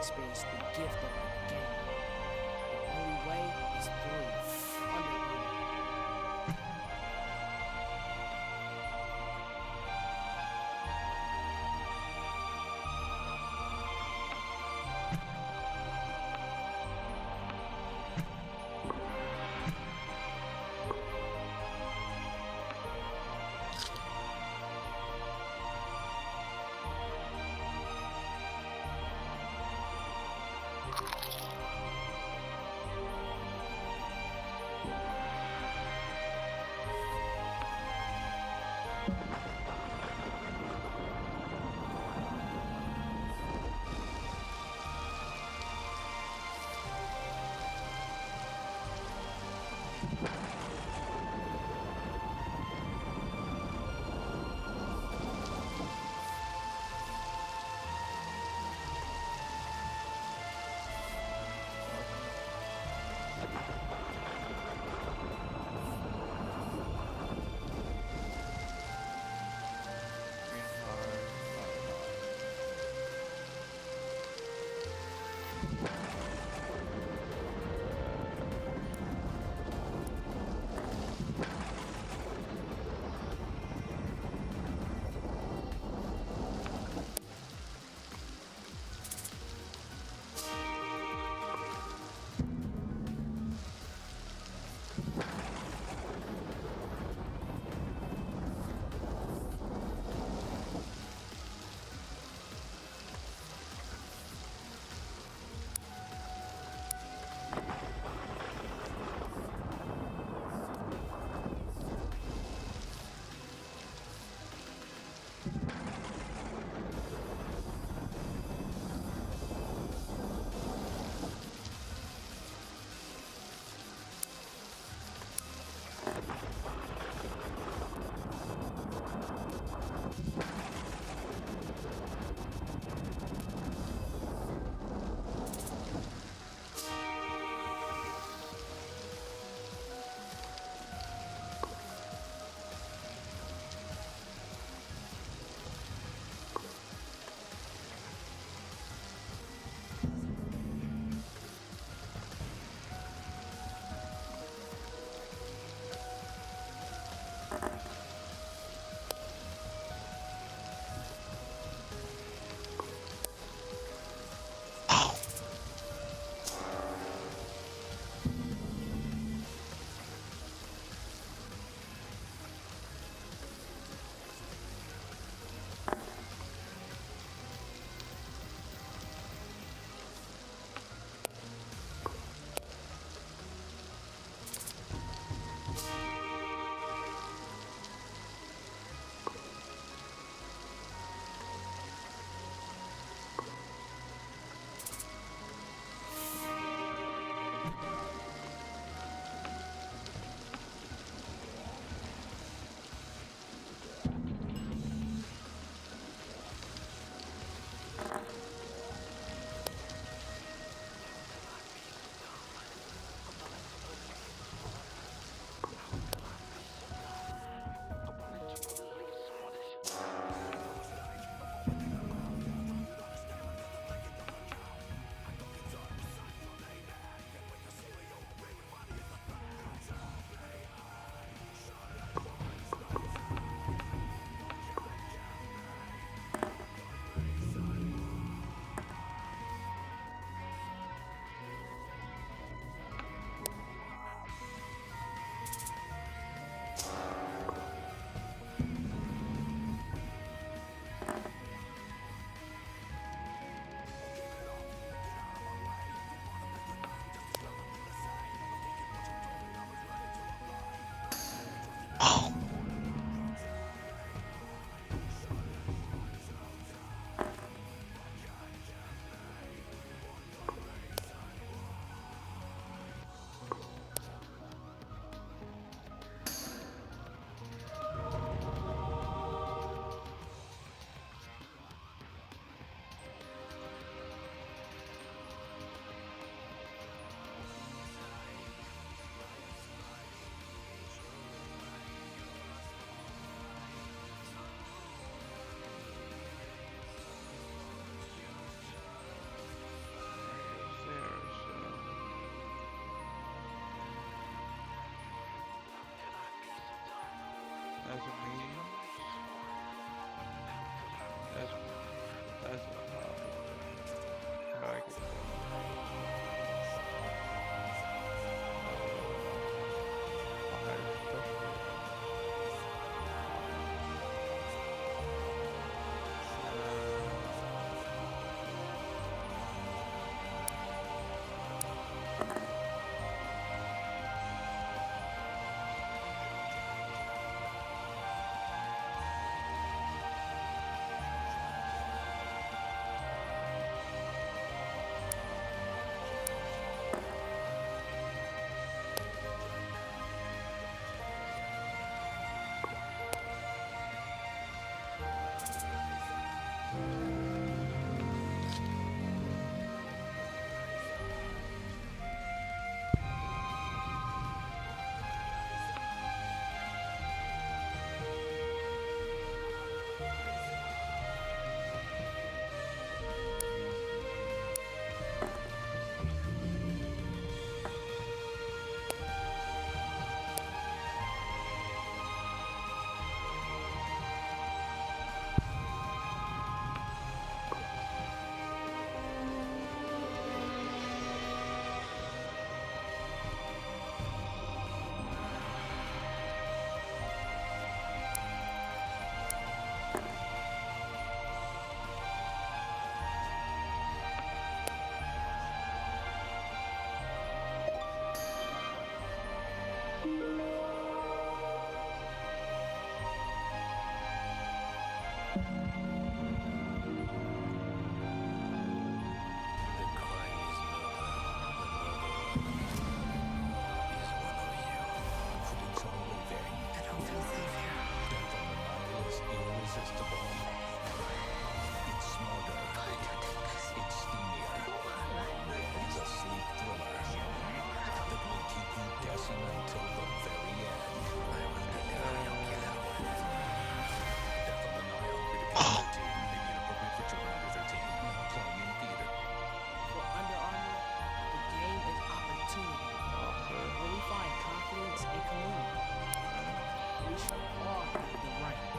experience the gift of the game. The only way is through Under Armour.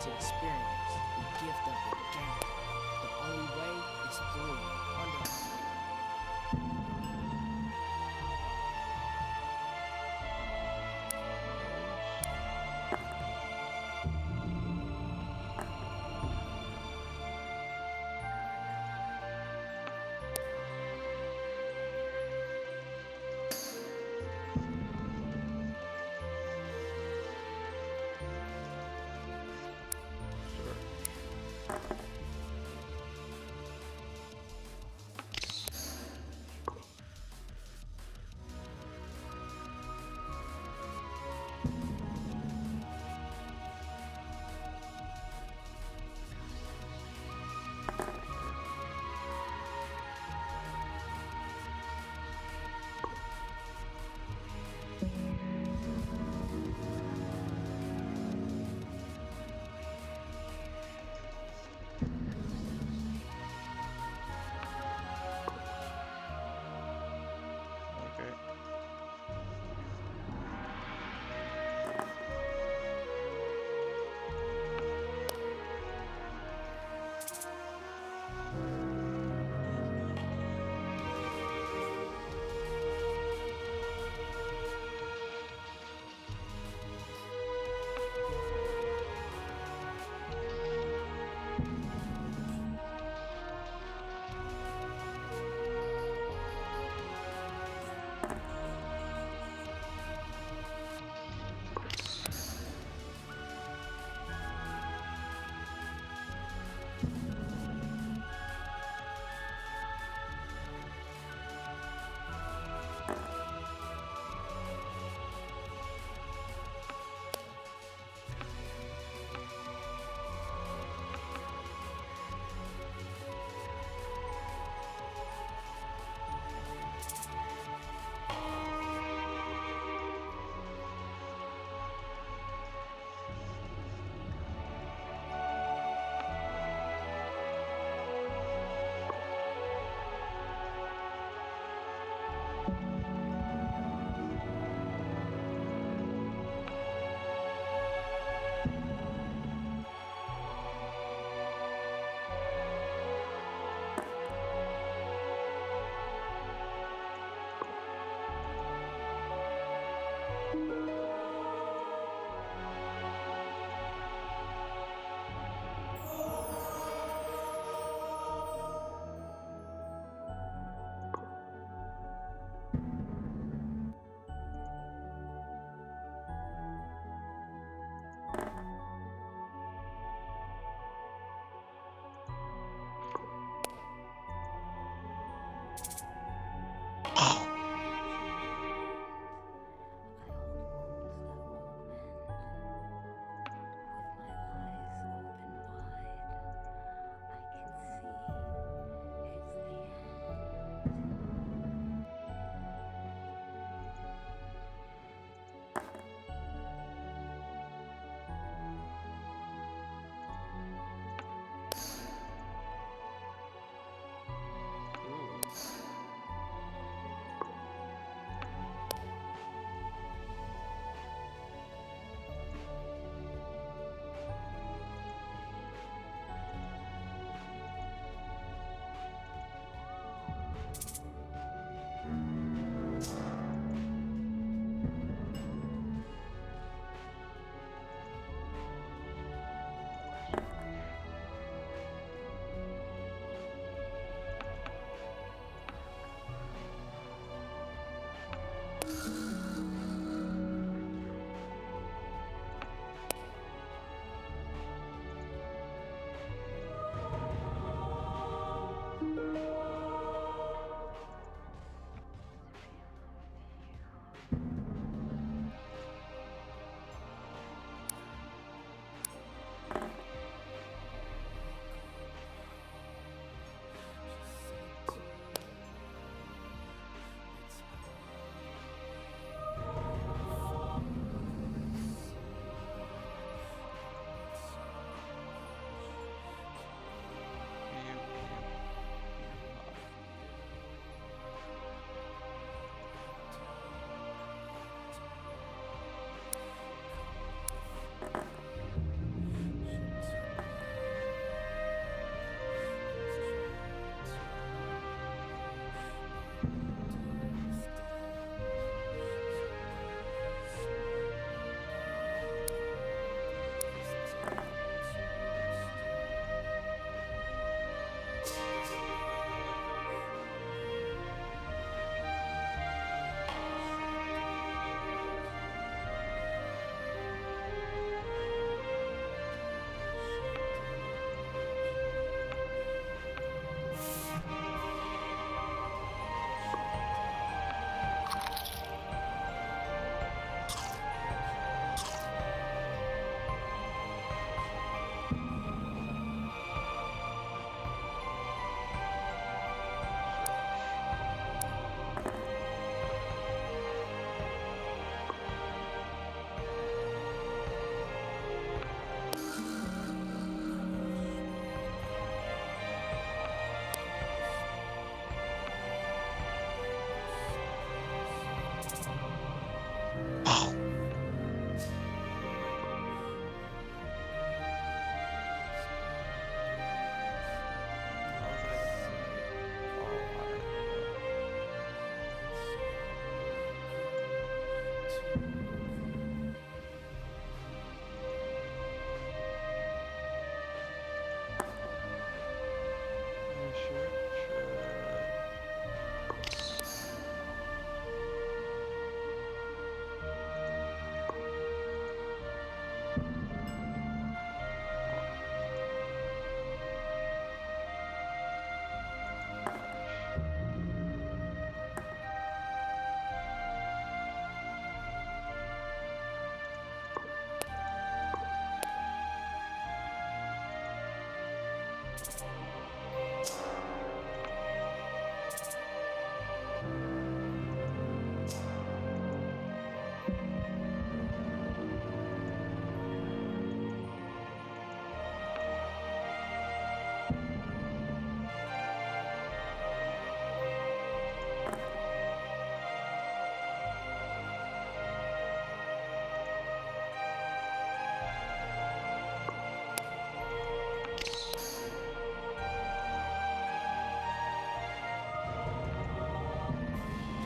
to experience the gift of the game. The only way is through Under Armour.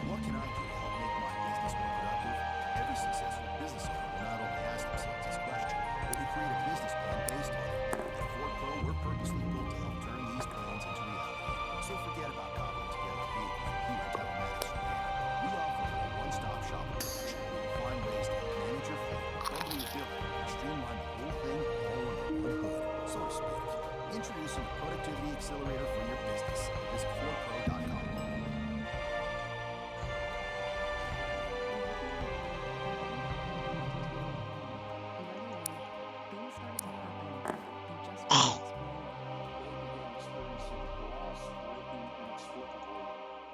What can I do to help make my business more productive? Every successful business owner will not only ask themselves this question, but will create a business plan based on it. At Ford Pro, we're purposely built to help turn these plans into reality. So forget about cobbling together vehicles from here at Telematics Repair. We offer a one-stop shop approach. You'll find ways to help manage your fleet, bundle your billing, and streamline the whole thing all under one hood, so to speak. Introducing the Productivity Accelerator for your business. Visit FordPro.com. Oh.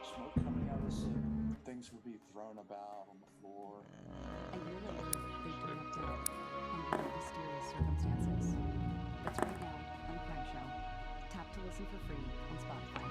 Smoke coming out of the suit. Things would be thrown about on the floor. A year later, they burned up dead under mysterious circumstances. It's right now on Crime Show. Tap to listen for free on Spotify.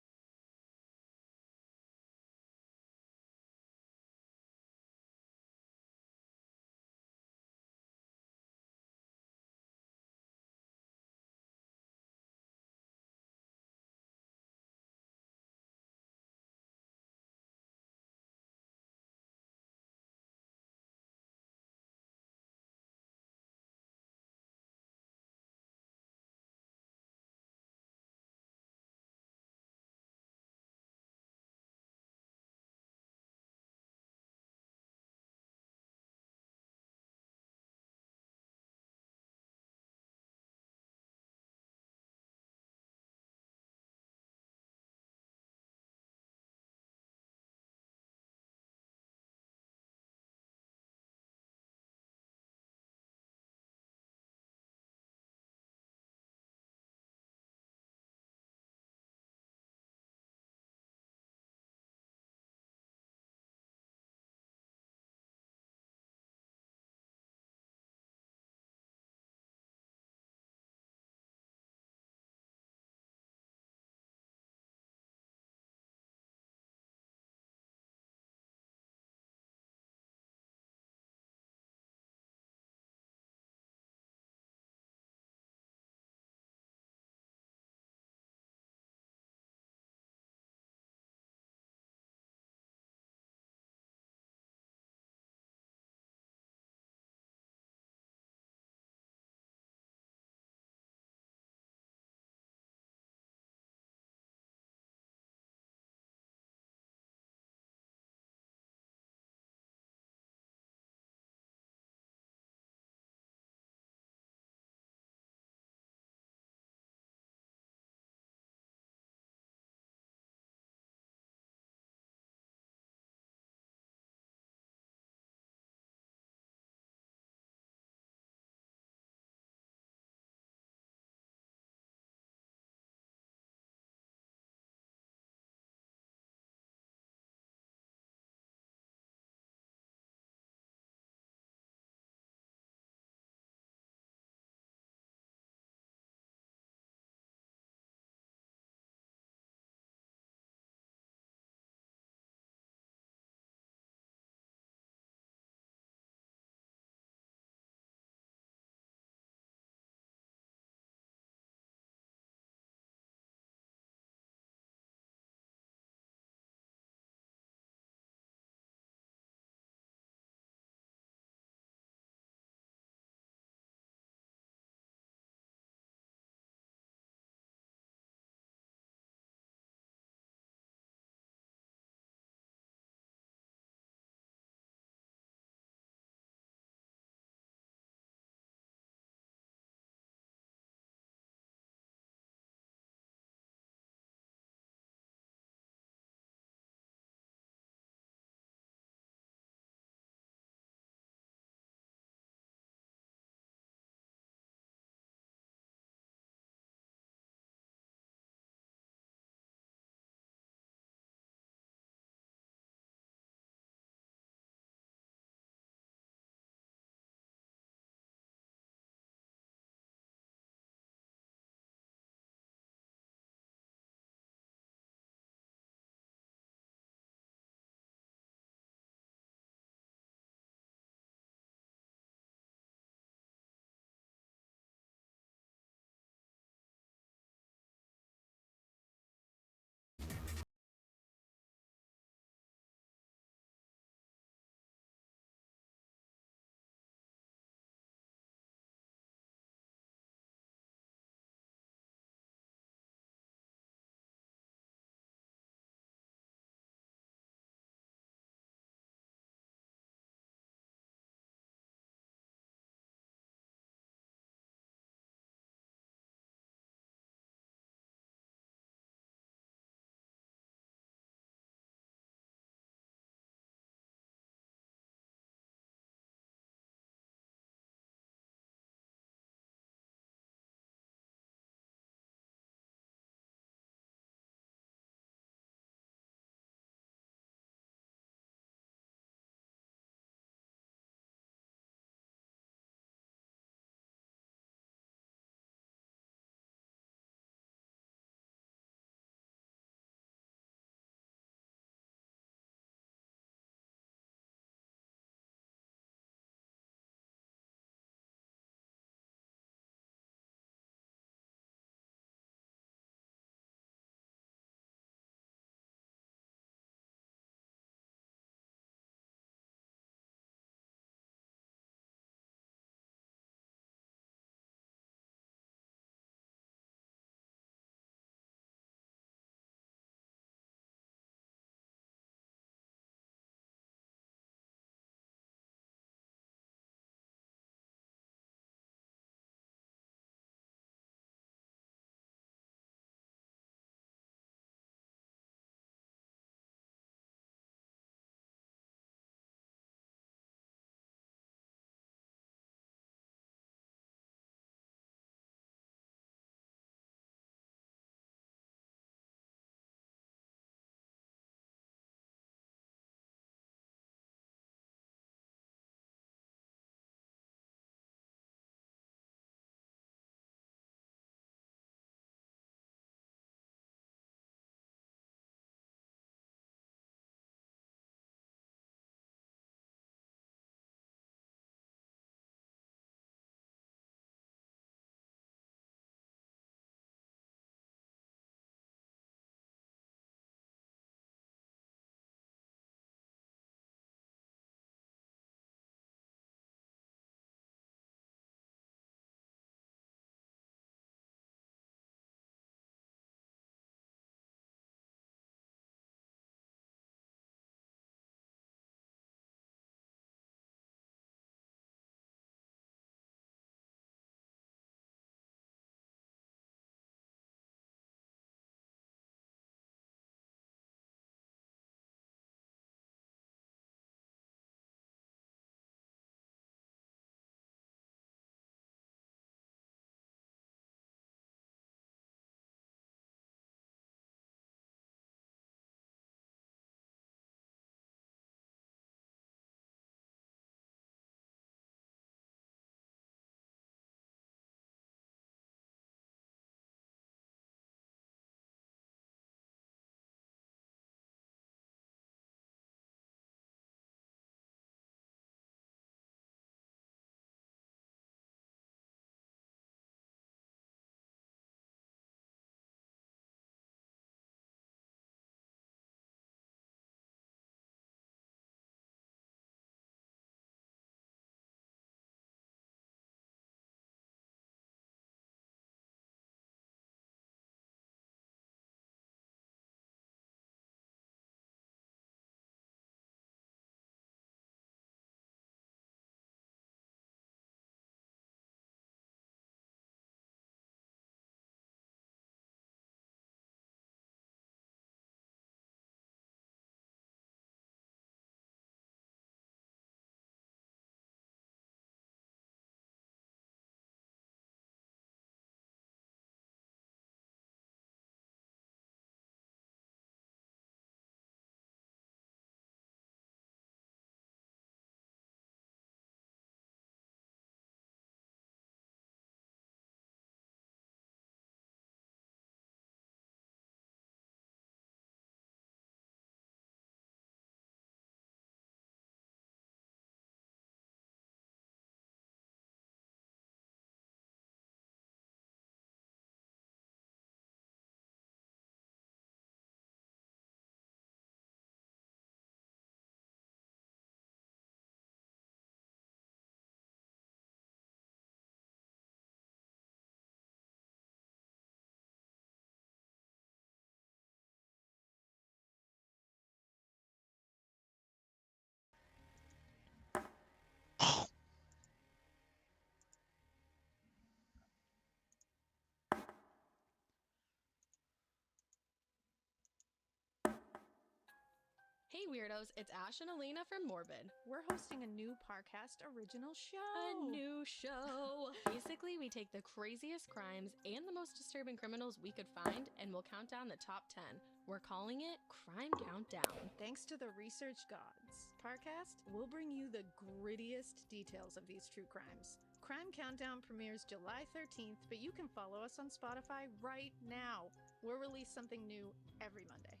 Hey Weirdos, it's Ash and Alina from Morbid. We're hosting a new Parcast original show. A new show. Basically, we take the craziest crimes and the most disturbing criminals we could find, and we'll count down the top 10. We're calling it Crime Countdown. Thanks to the research gods, Parcast will bring you the grittiest details of these true crimes. Crime Countdown premieres July 13th, but you can follow us on Spotify right now. We'll release something new every Monday.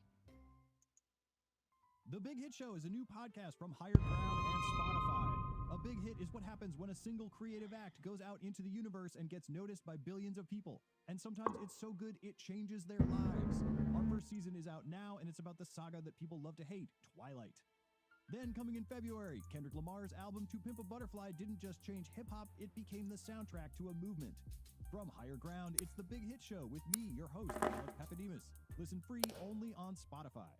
The Big Hit Show is a new podcast from Higher Ground and Spotify. A big hit is what happens when a single creative act goes out into the universe and gets noticed by billions of people. And sometimes it's so good it changes their lives. Our first season is out now, and it's about the saga that people love to hate, Twilight. Then, coming in February, Kendrick Lamar's album To Pimp a Butterfly didn't just change hip-hop, it became the soundtrack to a movement. From Higher Ground, it's The Big Hit Show with me, your host, Alec Papademos. Listen free only on Spotify.